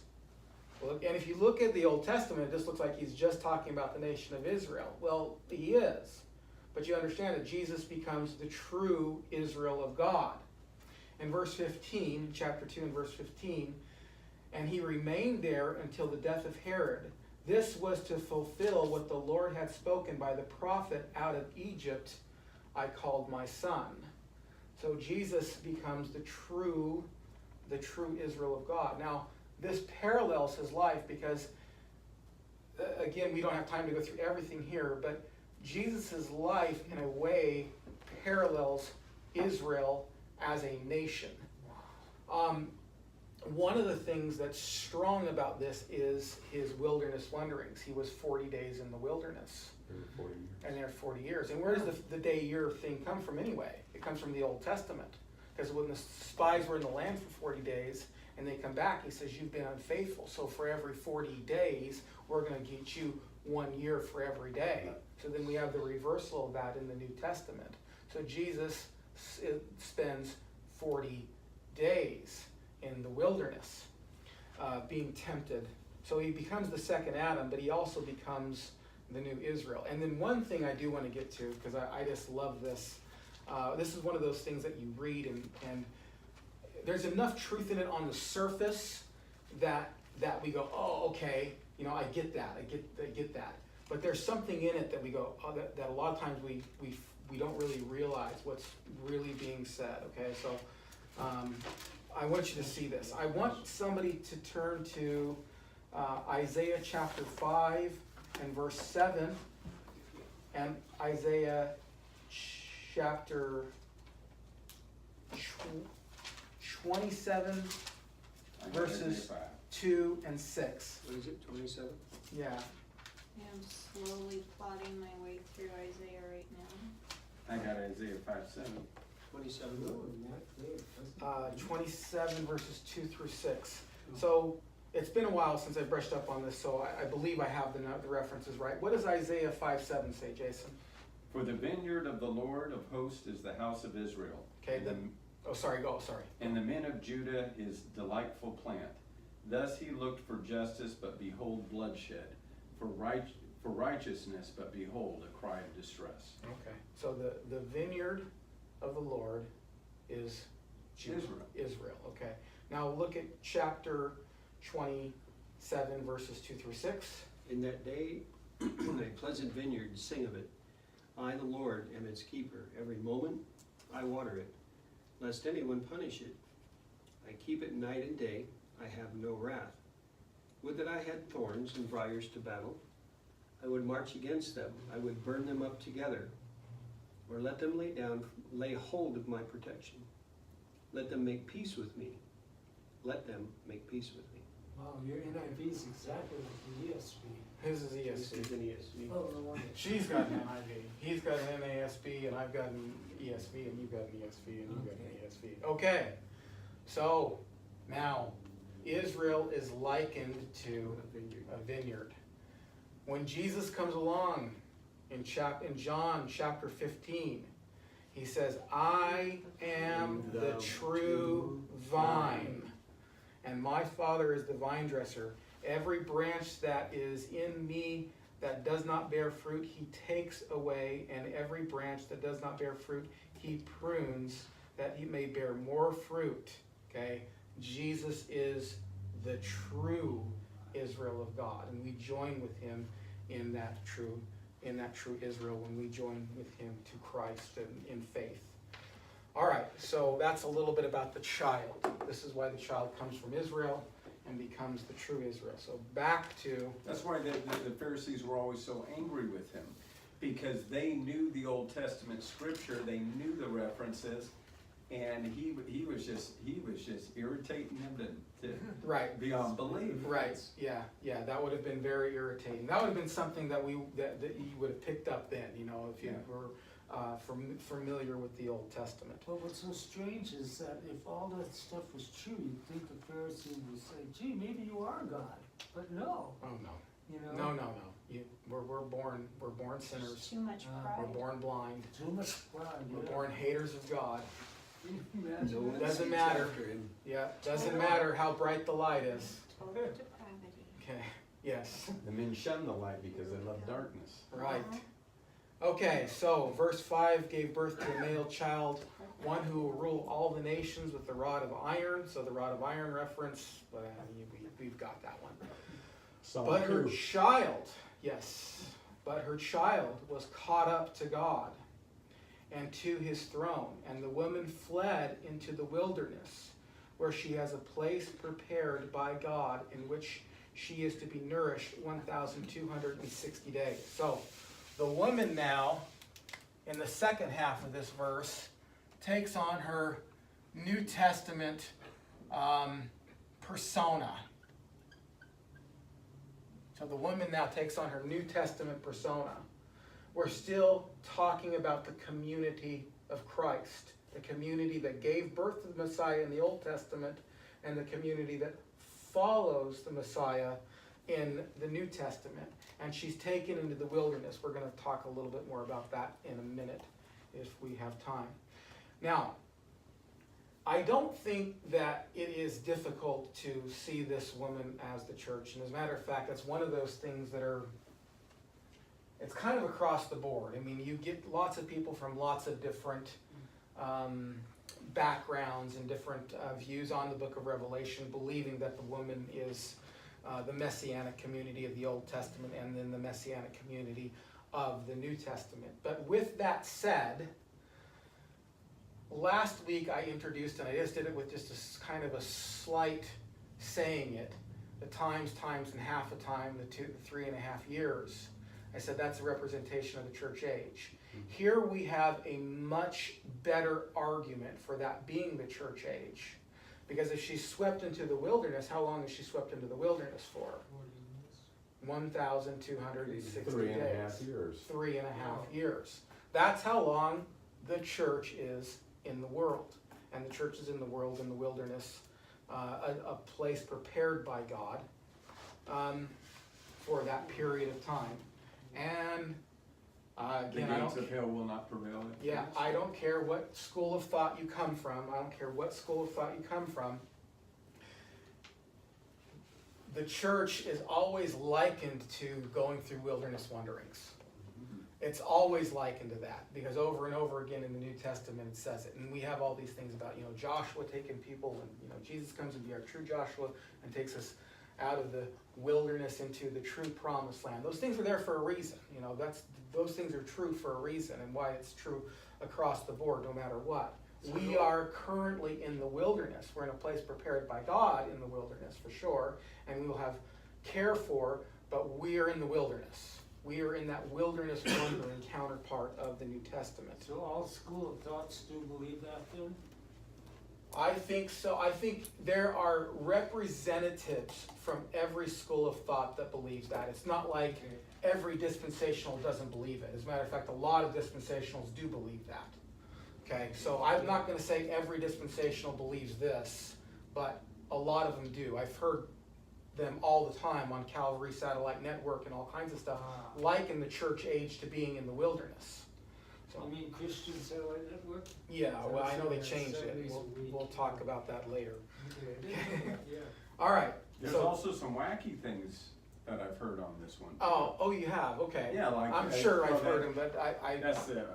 And if you look at the Old Testament, it just looks like he's just talking about the nation of Israel. Well, he is. But you understand that Jesus becomes the true Israel of God. In verse 15, chapter 2 and verse 15, and he remained there until the death of Herod. This was to fulfill what the Lord had spoken by the prophet, out of Egypt I called my son. So Jesus becomes the true Israel of God. Now, this parallels his life because, again, we don't have time to go through everything here, but Jesus' life, in a way, parallels Israel as a nation. One of the things that's strong about this is his wilderness wanderings. He was 40 days in the wilderness. And there 40 years. And where does the day-year thing come from anyway? It comes from the Old Testament. Because when the spies were in the land for 40 days, and they come back, he says, you've been unfaithful. So for every 40 days, we're going to get you 1 year for every day. So then we have the reversal of that in the New Testament. So Jesus spends 40 days in the wilderness, being tempted. So he becomes the second Adam, but he also becomes the new Israel. And then one thing I do want to get to, because I just love this. This is one of those things that you read, and there's enough truth in it on the surface that we go, oh, okay, you know, I get that, I get that. But there's something in it that we go, oh, that a lot of times we don't really realize what's really being said, okay? So I want you to see this. I want somebody to turn to Isaiah chapter 5 and verse 7 and Isaiah chapter 27 I got verses Isaiah 5. 2 and 6. What is it, 27? Yeah. Yeah, I'm slowly plodding my way through Isaiah right now. I got Isaiah 5:7. 27. No, not there, doesn't it? 27 verses 2 through 6. So it's been a while since I brushed up on this, so I believe I have the references right. What does Isaiah 5:7 say, Jason? For the vineyard of the Lord of hosts is the house of Israel. Okay, And oh, sorry, go, sorry. and the men of Judah his delightful plant. Thus he looked for justice, but behold bloodshed. For righteousness, but behold a cry of distress. Okay. So the vineyard of the Lord is Judah, Israel, okay. Now look at chapter 27 verses 2 through 6. In that day, a pleasant vineyard, sing of it. I, the Lord, am its keeper. Every moment I water it, lest anyone punish it. I keep it night and day. I have no wrath. Would that I had thorns and briars to battle. I would march against them. I would burn them up together. Or let them lay hold of my protection. Let them make peace with me. Let them make peace with me. Wow, your NIV is exactly like the ESV. His is This ESV. is an ESV. Oh, no wonder. She's got an NIV. He's got an NASB, and I've got an ESV, and you've got an ESV, and you've got an ESV. Okay, so now Israel is likened to A vineyard. a vineyard. When Jesus comes along in John chapter 15, he says, I am the true vine, and my Father is the vine dresser. Every branch that is in me that does not bear fruit, he takes away, and every branch that does not bear fruit, he prunes, that he may bear more fruit. Okay? Jesus is the true Israel of God, and we join with him in that true Israel when we join with him to Christ in faith. All right, so that's a little bit about the child. This is why the child comes from Israel and becomes the true Israel. So back to... That's why the Pharisees were always so angry with him, because they knew the Old Testament scripture, they knew the references, and he was just irritating them to Right. beyond belief. Right, yeah, that would have been very irritating. That would have been something that that you would have picked up then, you know, if you were familiar with the Old Testament. But what's so strange is that if all that stuff was true, you'd think the Pharisees would say, gee, maybe you are God. But no, Oh, no. you know. No. We're born sinners. Too much We're pride. born blind. Too much pride. We're yeah. born haters of God. Can you imagine No one that? Doesn't seeks matter. after him. Yeah, doesn't matter how bright the light is. Total depravity. Okay, yes, The men shun the light because they love darkness. right. Okay, so verse 5 gave birth to a male child, one who will rule all the nations with the rod of iron. So the rod of iron reference, but we've got that one. But her child, but her child was caught up to God and to his throne. And the woman fled into the wilderness, where she has a place prepared by God in which she is to be nourished 1,260 days. So the woman now, in the second half of this verse, takes on her New Testament persona. So the woman now takes on her New Testament persona. We're still talking about the community of Christ, the community that gave birth to the Messiah in the Old Testament, and the community that follows the Messiah in the New Testament. And she's taken into the wilderness. We're going to talk a little bit more about that in a minute if we have time. Now, I don't think that it is difficult to see this woman as the church. And as a matter of fact, that's one of those things that it's kind of across the board. I mean, you get lots of people from lots of different backgrounds and different views on the book of Revelation, believing that the woman is the Messianic community of the Old Testament and then the Messianic community of the New Testament. But with that said, last week I introduced, and I just did it with just a kind of a slight saying it, the times, and half a time, the 3.5 years. I said that's a representation of the church age. Here we have a much better argument for that being the church age. Because if she's swept into the wilderness, how long is she swept into the wilderness for? 1,260 3.5 days. years. 3.5 years. That's how long the church is in the world. And the church is in the world, in the wilderness, a place prepared by God for that period of time. And The again, gates of hell will not prevail. yeah, I don't care what school of thought you come from. I don't care what school of thought you come from. The church is always likened to going through wilderness wanderings. It's always likened to that because over and over again in the New Testament it says it. And we have all these things about, Joshua taking people and, Jesus comes to be our true Joshua and takes us out of the wilderness into the true promised land. Those things are there for a reason. Those things are true for a reason and why it's true across the board no matter what. We are currently in the wilderness. We're in a place prepared by God in the wilderness for sure, and we will have care for, but we are in the wilderness. We are in that wilderness wandering counterpart of the New Testament. So all school of thoughts do believe that then? I think so. I think there are representatives from every school of thought that believes that. It's not like every dispensational doesn't believe it. As a matter of fact, a lot of dispensationals do believe that. Okay, so I'm not going to say every dispensational believes this, but a lot of them do. I've heard them all the time on Calvary Satellite Network and all kinds of stuff, liken the church age to being in the wilderness. So, I mean, Christian Satellite Network? yeah, well, I know they That's changed 7 it. days a week. We'll talk about that later. Okay. Yeah. All right. There's So, also some wacky things that I've heard on this one. oh, you have. Okay. Yeah, like I'm sure well, I've heard them, but I. That's the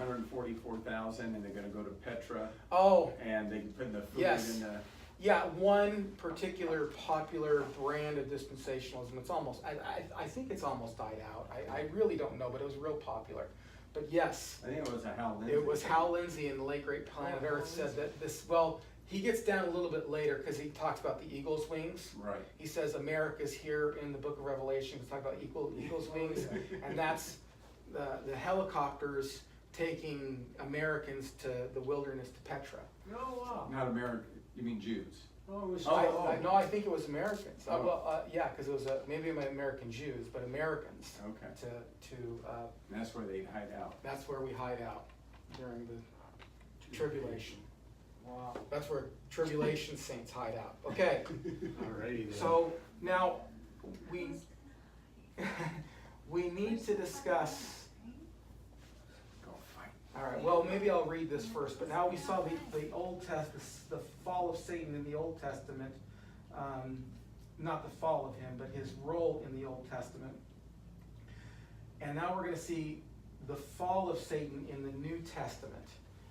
144,000, and they're going to go to Petra, Oh, and they put the food Yes. in the. yeah. One particular popular brand of dispensationalism. It's almost. I think it's almost died out. I really don't know, but it was real popular. But yes, I think it was a Hal Lindsey. it was Hal Lindsey in The Late Great Planet Earth said that this. Well, he gets down a little bit later because he talks about the eagle's wings. Right. He says America's here in the book of Revelation to talk about eagle's wings, and that's the helicopters taking Americans to the wilderness to Petra. Oh, wow. Not American. You mean Jews? Oh, it was No, I think it was Americans. Oh. Yeah, because it was maybe American Jews, but Americans. Okay. And And that's where they hide out. that's where we hide out during the tribulation. wow. That's where tribulation saints hide out. Okay. Alrighty then. So now we we need to discuss. Go fight. All right. Well, maybe I'll read this first. But now we saw the Old Testament, the fall of Satan in the Old Testament. Not the fall of him, but his role in the Old Testament. And now we're going to see the fall of Satan in the New Testament.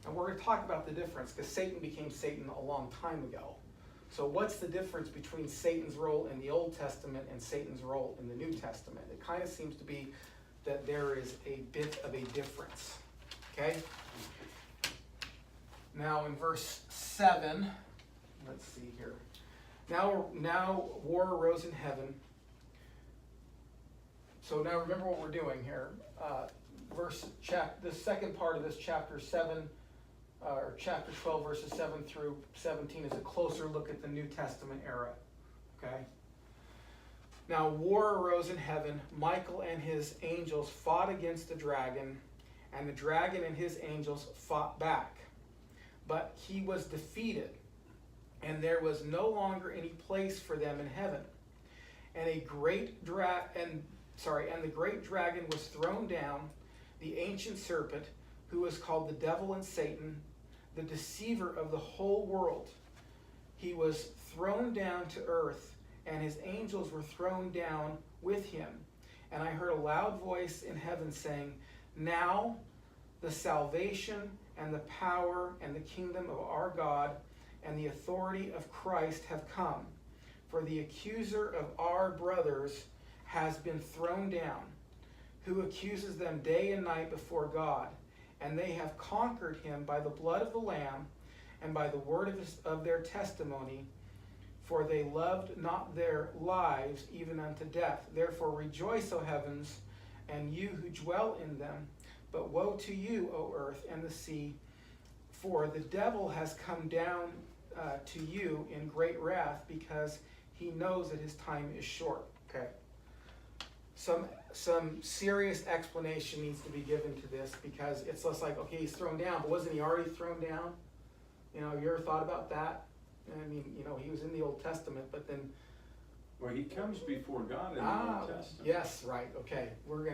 And we're going to talk about the difference because Satan became Satan a long time ago. So what's the difference between Satan's role in the Old Testament and Satan's role in the New Testament? It kind of seems to be that there is a bit of a difference. Okay? Now in verse 7, let's see here. Now war arose in heaven. So now remember what we're doing here. The second part of this chapter 7, or chapter 12, verses 7 through 17 is a closer look at the New Testament era. Okay? Now war arose in heaven. Michael and his angels fought against the dragon, and the dragon and his angels fought back. But he was defeated, and there was no longer any place for them in heaven. And the great dragon was thrown down, the ancient serpent, who is called the devil and Satan, the deceiver of the whole world. He was thrown down to earth, and his angels were thrown down with him. And I heard a loud voice in heaven saying, "Now the salvation and the power and the kingdom of our God and the authority of Christ have come. For the accuser of our brothers has been thrown down, who accuses them day and night before God. And they have conquered him by the blood of the Lamb and by the word of their testimony, for they loved not their lives even unto death. Therefore rejoice, O heavens, and you who dwell in them. But woe to you, O earth and the sea, for the devil has come down to you in great wrath, because he knows that his time is short. Okay. Some serious explanation needs to be given to this, because it's less like, okay, he's thrown down, but wasn't he already thrown down? You know, have you ever thought about that? I mean, you know, he was in the Old Testament, but then... Well, he comes before God in the Old Testament. Yes, right, okay.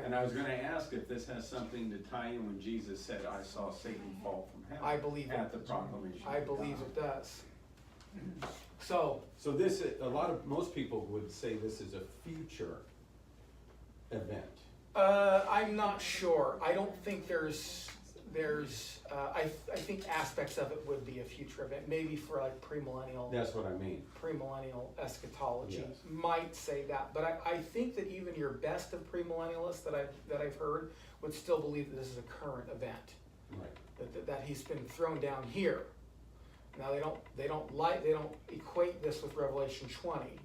And I was gonna ask if this has something to tie in when Jesus said, I saw Satan fall from heaven. I believe at it. the proclamation. I of believe God. it does. So, So this, most people would say this is a future event. I'm not sure. I don't think I think aspects of it would be a future event, maybe for like premillennial. That's what I mean. Premillennial eschatology Yes. might say that, but I think that even your best of premillennialists that I've heard would still believe that this is a current event, Right. that he's been thrown down here. Now they don't equate this with Revelation 20,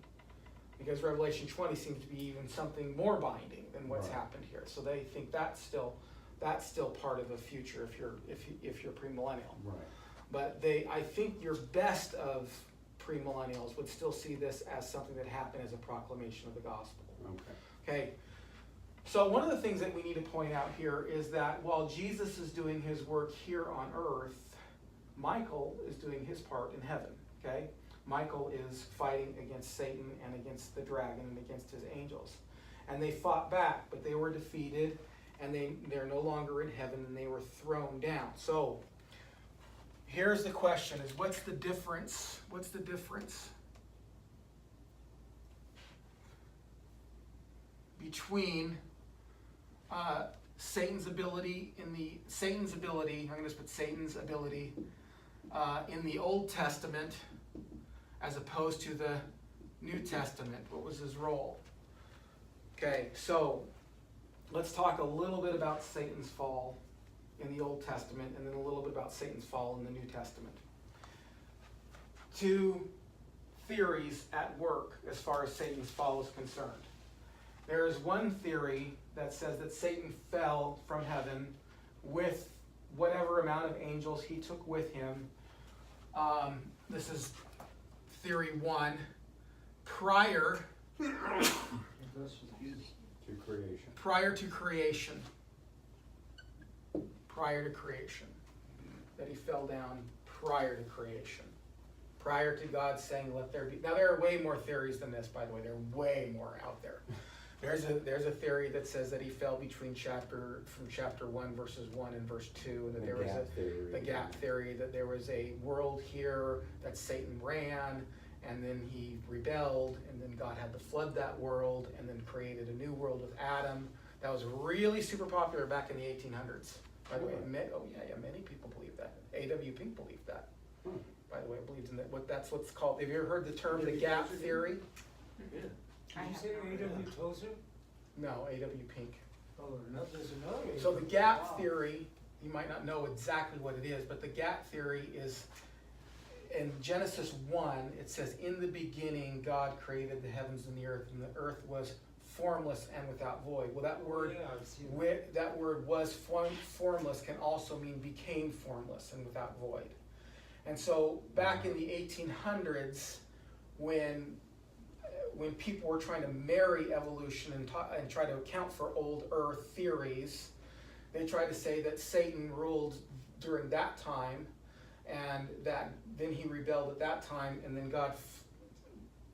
because Revelation 20 seems to be even something more binding than what's Right. happened here. So they think that's still part of the future if you're premillennial. Right. But I think your best of premillennials would still see this as something that happened as a proclamation of the gospel. Okay. Okay. So one of the things that we need to point out here is that while Jesus is doing his work here on earth, Michael is doing his part in heaven. Okay? Michael is fighting against Satan and against the dragon and against his angels. And they fought back, but they were defeated, and they're no longer in heaven, and they were thrown down. So here's the question, is what's the difference? What's the difference between Satan's ability, I'm going to just put Satan's ability in the Old Testament as opposed to the New Testament? What was his role? Okay, so let's talk a little bit about Satan's fall in the Old Testament, and then a little bit about Satan's fall in the New Testament. Two theories at work as far as Satan's fall is concerned. There is one theory that says that Satan fell from heaven with whatever amount of angels he took with him. This is theory one. Prior To creation. prior to creation, that he fell down prior to creation, prior to God saying, let there be. Now there are way more theories than this, by the way. There are way more out there. There's a theory that says that he fell from chapter 1 verses 1 and verse 2, and that there was the gap theory, that there was a world here that Satan ran, and then he rebelled, and then God had to flood that world, and then created a new world with Adam. That was really super popular back in the 1800s. By the way, many people believe that. A.W. Pink believed that. By the way, believes in that. That's what's called. Have you ever heard the term the gap theory? Yeah. Did you say A.W. Tozer? No, A.W. Pink. Oh, no, there's another. So the gap theory, you might not know exactly what it is, but the gap theory is, in Genesis 1, it says, in the beginning God created the heavens and the earth was formless and without void. Well, that word, Yeah, I've seen that. that word was formless can also mean became formless and without void. And so back in the 1800s, when people were trying to marry evolution and try to account for old earth theories, they tried to say that Satan ruled during that time, and that then he rebelled at that time, and then God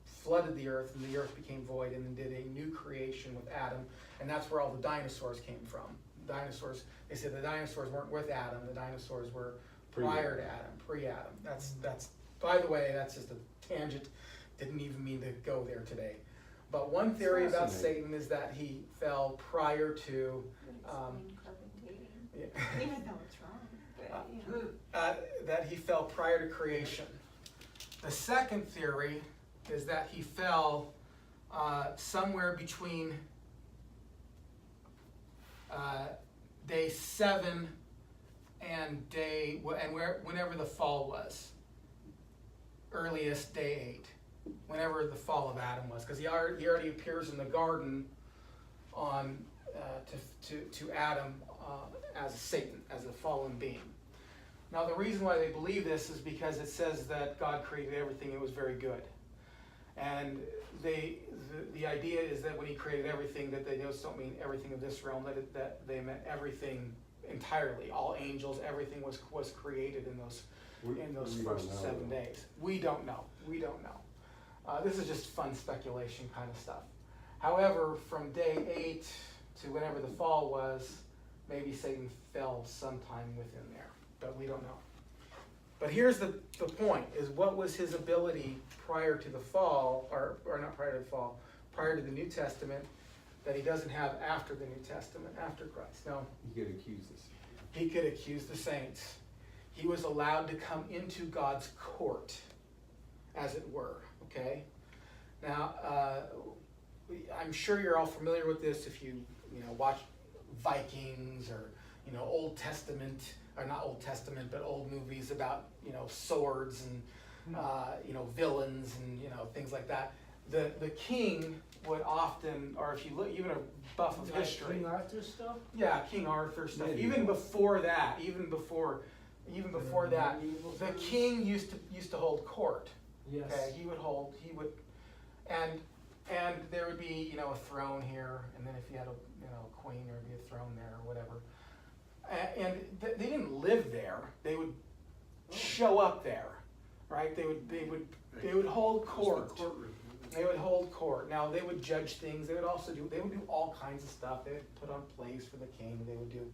flooded the earth, and the earth became void, and then did a new creation with Adam, and that's where all the dinosaurs came from. Dinosaurs, they said the dinosaurs weren't with Adam, the dinosaurs were prior to Adam, pre-Adam. That's by the way, that's just a tangent. Didn't even mean to go there today. But one theory about Satan is that he fell prior to Explain carbon dating, yeah. even though it's wrong, but. that he fell prior to creation. The second theory is that he fell somewhere between day 7 and whenever the fall was. Earliest day 8, whenever the fall of Adam was, because he already appears in the garden on to Adam as Satan, as a fallen being. Now the reason why they believe this is because it says that God created everything, it was very good. And the idea is that when he created everything, that they just don't mean everything of this realm, that they meant everything entirely, all angels, everything was created in those We first don't know. 7 days. We don't know. This is just fun speculation kind of stuff. However, from day 8 to whenever the fall was, maybe Satan fell sometime within there, but we don't know. But here's the point, is what was his ability prior to the fall, or not prior to the fall, prior to the New Testament, that he doesn't have after the New Testament, after Christ? No, He could accuse us. he could accuse the saints. He was allowed to come into God's court, as it were, okay? Now, I'm sure you're all familiar with this if you watch Vikings or, Old Testament, or not Old Testament, but old movies about, swords and, villains and, things like that. The king would often, or if you look, even a buff of Like history. King Arthur stuff? Yeah, King Arthur stuff. Maybe. Even before that, even before that, Medieval the times? king used to hold court. Yes. Okay, he would, and there would be a throne here, and then if you had a queen, there would be a throne there or whatever. And they didn't live there; they would show up there, right? They would hold court. They would hold court. Now they would judge things. They would do all kinds of stuff. They would put on plays for the king. They would do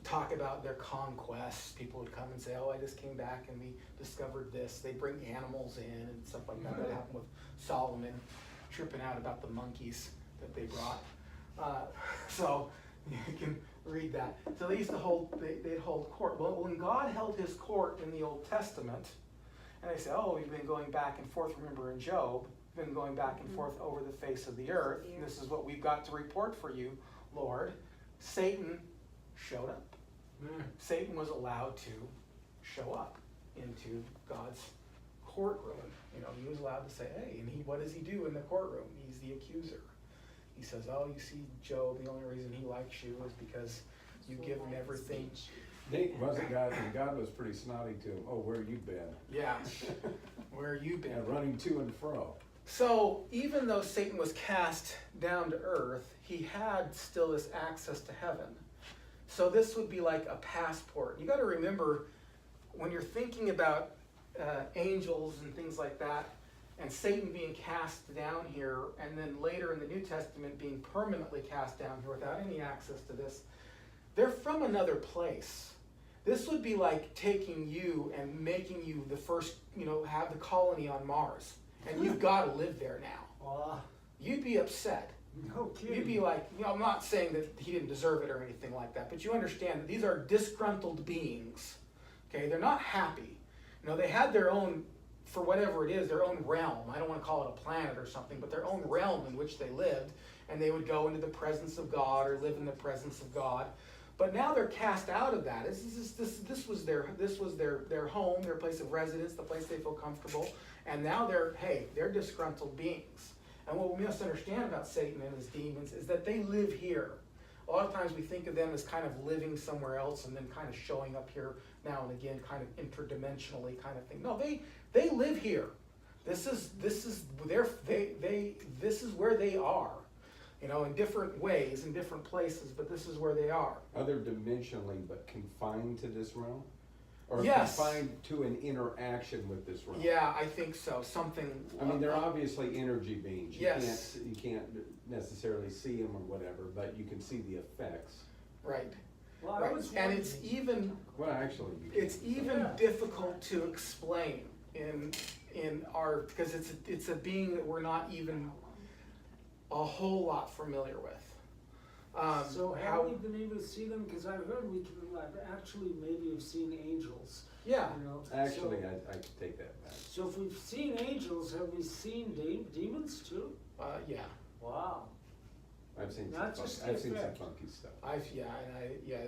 talk about their conquests. People would come and say, "Oh, I just came back and we discovered this." They bring animals in and stuff like that. That happened with Solomon, tripping out about the monkeys that they brought. So you can read that. So they used to they'd hold court. Well, when God held his court in the Old Testament, and they say, "Oh, we've been going back and forth." Remember in Job, we've been going back and forth over the face of the earth. And this is what we've got to report for you, Lord. Satan showed up. Satan was allowed to show up into God's courtroom. He was allowed to say, "Hey," and what does he do in the courtroom? He's the accuser. He says, "Oh, you see, Job, the only reason he likes you is because you give him everything." God was pretty snotty to him. Oh, where you been? Yeah. Where you been? Yeah, running to and fro. So even though Satan was cast down to earth, he had still this access to heaven. So this would be like a passport. You got to remember, when you're thinking about angels and things like that, and Satan being cast down here, and then later in the New Testament being permanently cast down here without any access to this, they're from another place. This would be like taking you and making you the first, have the colony on Mars. And you've got to live there now. You'd be upset. No kidding. You'd be like, I'm not saying that he didn't deserve it or anything like that, but you understand that these are disgruntled beings. Okay, they're not happy. They had their own, for whatever it is, their own realm. I don't want to call it a planet or something, but their own realm in which they lived, and they would go into the presence of God or live in the presence of God. But now they're cast out of that. This was their home, their place of residence, the place they feel comfortable. And now they're disgruntled beings. And what we must understand about Satan and his demons is that they live here. A lot of times we think of them as kind of living somewhere else and then kind of showing up here now and again, kind of interdimensionally kind of thing. No, they live here. This is where they are. In different ways, in different places, but this is where they are. Other dimensionally, but confined to this realm? Or Yes. confined to an interaction with this realm? Yeah, I think so. Something. I mean, they're obviously energy beings. Yes. You can't necessarily see them or whatever, but you can see the effects. Right. Well, I Right. was And it's even Well, actually, you can. it's even difficult to explain in our, because it's a being that we're not even a whole lot familiar with. So how, have we been able to see them? Cause I've heard we can, I've actually maybe have seen angels, yeah, you know? Actually, So- I could take that back. So if we've seen angels, have we seen demons too? yeah, Wow. I've seen Not some, just I've the seen some effect. funky stuff.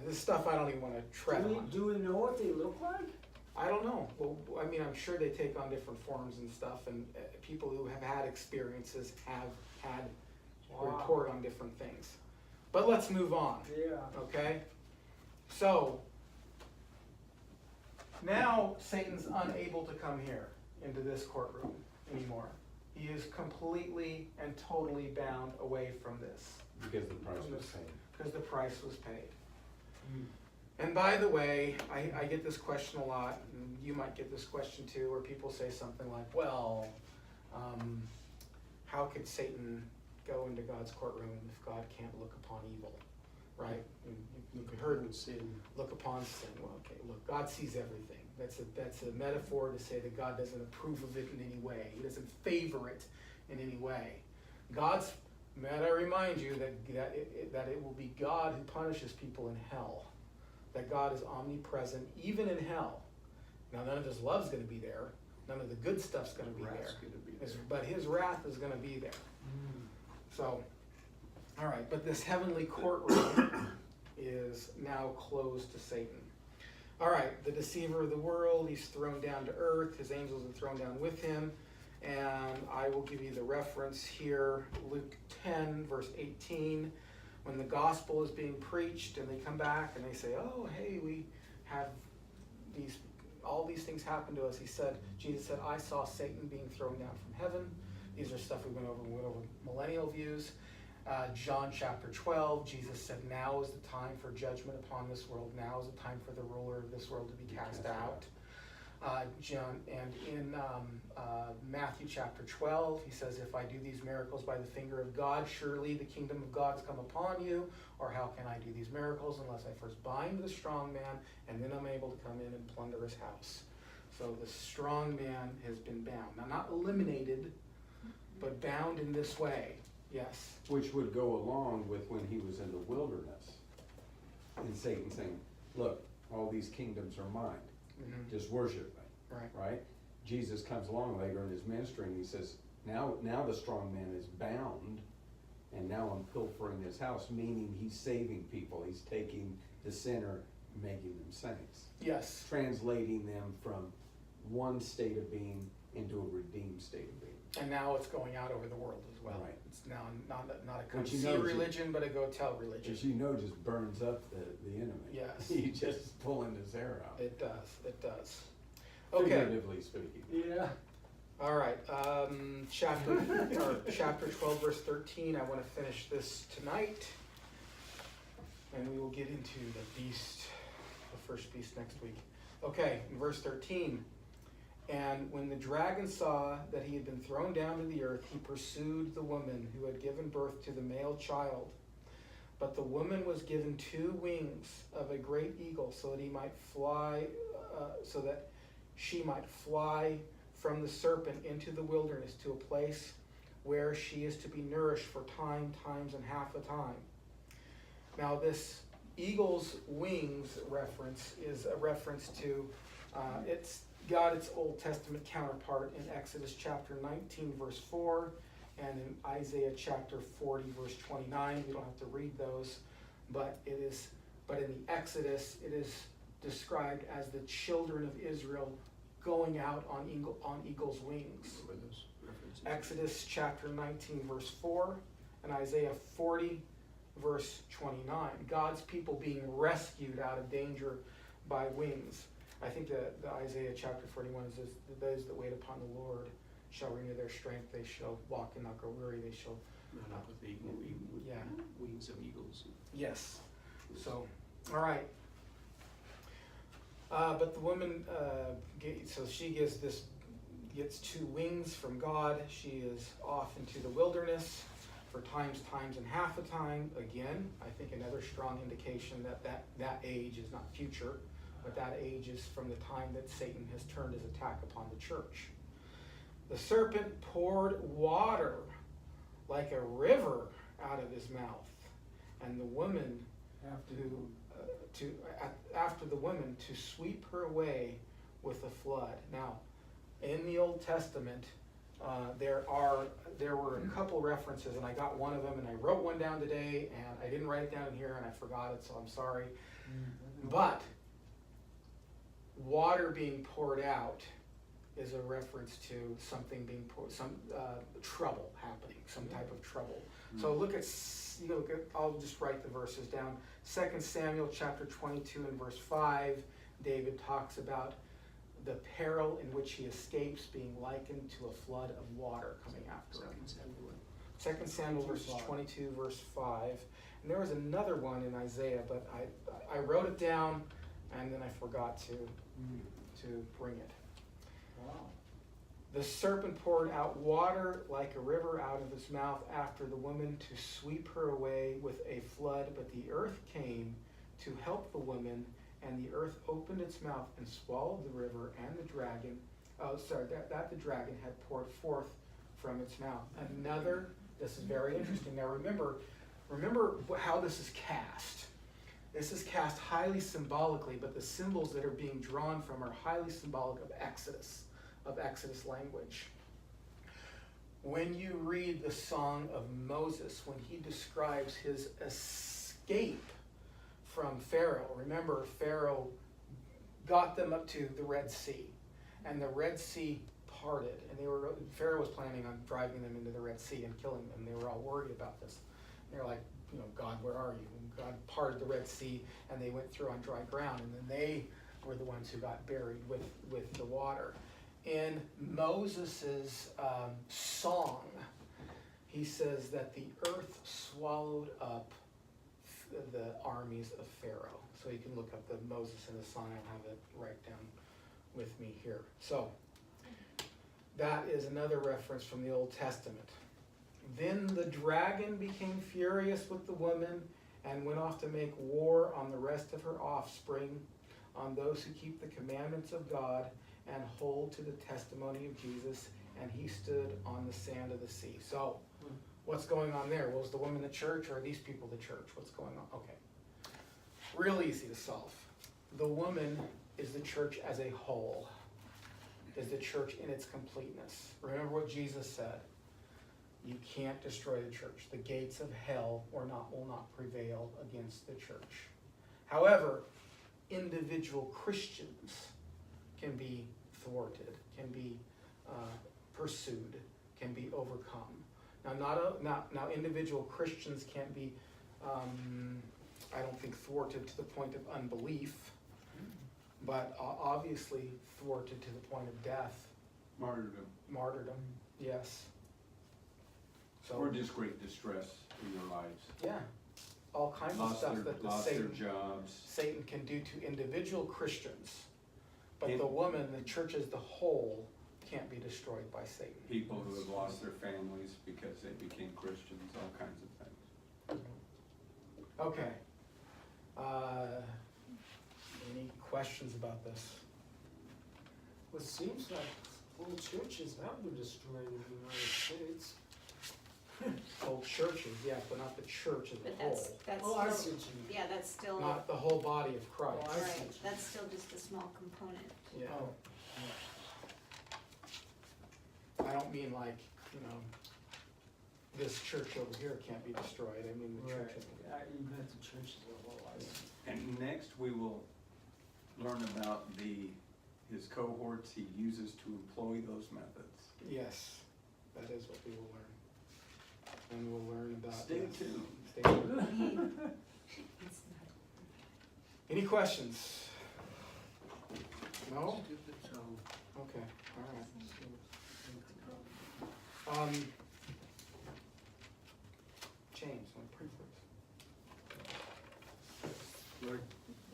this stuff I don't even wanna tread on. Do we know what they look like? I don't know. Well, I mean, I'm sure they take on different forms and stuff, and people who have had experiences have had Wow. report on different things. But let's move on, Yeah. okay? So, now Satan's unable to come here into this courtroom anymore. He is completely and totally bound away from this Because the price was paid. because the price was paid. And by the way, I get this question a lot, and you might get this question too, where people say something like, well, how could Satan go into God's courtroom if God can't look upon evil, right? You've heard sin. look upon sin. Well, okay, look, God sees everything. That's a metaphor to say that God doesn't approve of it in any way. He doesn't favor it in any way. May I remind you that it will be God who punishes people in hell. That God is omnipresent even in hell. Now none of his love's gonna be there. None of the good stuff's gonna be there. Wrath's gonna be there. But his wrath is gonna be there. So, all right, but this heavenly courtroom is now closed to Satan. All right, the deceiver of the world, he's thrown down to earth. His angels are thrown down with him. And I will give you the reference here, Luke 10, verse 18. When the gospel is being preached and they come back and they say, oh, hey, we have all these things happen to us. Jesus said, I saw Satan being thrown down from heaven. These are stuff we went over millennial views. John chapter 12, Jesus said, now is the time for judgment upon this world. Now is the time for the ruler of this world to be cast out. In Matthew chapter 12, he says, if I do these miracles by the finger of God, surely the kingdom of God has come upon you. Or how can I do these miracles unless I first bind the strong man, and then I'm able to come in and plunder his house. So the strong man has been bound. Now, not eliminated, but bound in this way. Yes. Which would go along with when he was in the wilderness. And Satan saying, look, all these kingdoms are mine. Mm-hmm. Just worship me. Right. Right? Jesus comes along later in his ministry and he says, now the strong man is bound, and now I'm pilfering his house, meaning he's saving people. He's taking the sinner, making them saints. Yes. Translating them from one state of being into a redeemed state of being. And now it's going out over the world as well. Right. It's now not a come Which you see know is- religion, but a go tell religion. As you know, just burns up the enemy. Yes. He's just pulling his hair out. It does. Okay. Figuratively speaking. Yeah. All right, chapter 12, verse 13. I want to finish this tonight, and we will get into the beast, the first beast next week. Okay, in verse 13. And when the dragon saw that he had been thrown down to the earth, he pursued the woman who had given birth to the male child. But the woman was given 2 wings of a great eagle, so that he might fly, so that she might fly from the serpent into the wilderness to a place where she is to be nourished for times and half a time. Now this eagle's wings reference is a reference to its Old Testament counterpart in Exodus chapter 19 verse 4 and in Isaiah chapter 40 verse 29. We don't have to read those, but in the Exodus it is described as the children of Israel going out on eagle's wings. What were those references? Exodus chapter 19 verse 4 and Isaiah 40 verse 29. God's people being rescued out of danger by wings. I think the Isaiah chapter 41 is those that wait upon the Lord shall renew their strength. They shall walk and not grow weary. They shall. Not up with the Yeah. wings of eagles. Yes. So, all right. But the woman, she gets 2 wings from God. She is off into the wilderness for times and half a time. Again, I think another strong indication that age is not future, but that age is from the time that Satan has turned his attack upon the church. The serpent poured water like a river out of his mouth and the woman after the woman to sweep her away with a flood. Now, in the Old Testament, there were a couple references, and I got one of them, and I wrote one down today, and I didn't write it down in here, and I forgot it, so I'm sorry. But water being poured out is a reference to something being poured, some trouble happening, some type of trouble. So look at, I'll just write the verses down. 2 Samuel chapter 22 and verse 5, David talks about the peril in which he escapes being likened to a flood of water coming after him. 2 Samuel verses 22 verse 5. And there was another one in Isaiah, but I wrote it down and then I forgot to bring it. Wow. The serpent poured out water like a river out of his mouth after the woman to sweep her away with a flood, but the earth came to help the woman, and the earth opened its mouth and swallowed the river and the dragon, that the dragon had poured forth from its mouth. This is very interesting. Now remember how this is cast. This is cast highly symbolically, but the symbols that are being drawn from are highly symbolic of Exodus language. When you read the Song of Moses, when he describes his escape from Pharaoh, remember Pharaoh got them up to the Red Sea, and the Red Sea parted, and Pharaoh was planning on driving them into the Red Sea and killing them. They were all worried about this. They're like, God, where are you? And God parted the Red Sea, and they went through on dry ground, and then they were the ones who got buried with the water. In Moses's song, he says that the earth swallowed up the armies of Pharaoh. So you can look up the Moses in the song. I'll have it right down with me here. So that is another reference from the Old Testament. Then the dragon became furious with the woman and went off to make war on the rest of her offspring, on those who keep the commandments of God and hold to the testimony of Jesus, and he stood on the sand of the sea. So, what's going on there? Was the woman the church, or are these people the church? What's going on? Okay. Real easy to solve. The woman is the church as a whole, is the church in its completeness. Remember what Jesus said. You can't destroy the church. The gates of hell will not prevail against the church. However, individual Christians can be thwarted, can be pursued, can be overcome. Now, individual Christians can't be, I don't think, thwarted to the point of unbelief, but obviously thwarted to the point of death. Martyrdom, yes. So, Or just great distress in their lives. yeah, all kinds of stuff that Lost their Satan jobs. can do to individual Christians. But And the woman, the church as the whole, can't be destroyed by Satan. People who have lost their families because they became Christians, all kinds of things. Okay. Any questions about this? Well, it seems like whole churches have been destroyed in the United States. Whole churches, yeah, but not the church as But a whole. that's Oh, I still, see what you mean. yeah, that's still, Not the whole body of Christ. Oh, I see. right, that's still just a small component. Yeah. Oh, I don't mean like, this church over here can't be destroyed. I mean the right. church. You meant the church as a whole, I see. And next, we will learn about his cohorts he uses to employ those methods. Yes, that is what we will learn. And we'll learn about. Stay yes. tuned. Stay tuned. Any questions? No? Okay, all right. James, want to pray for us? Lord,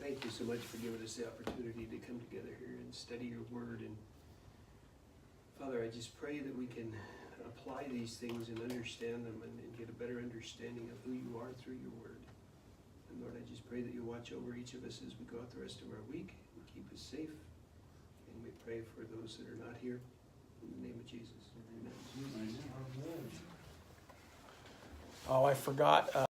thank you so much for giving us the opportunity to come together here and study your word. And Father, I just pray that we can apply these things and understand them and get a better understanding of who you are through your word. And Lord, I just pray that you watch over each of us as we go out the rest of our week and keep us safe. And we pray for those that are not here. In the name of Jesus. Amen. Amen. Oh, I forgot.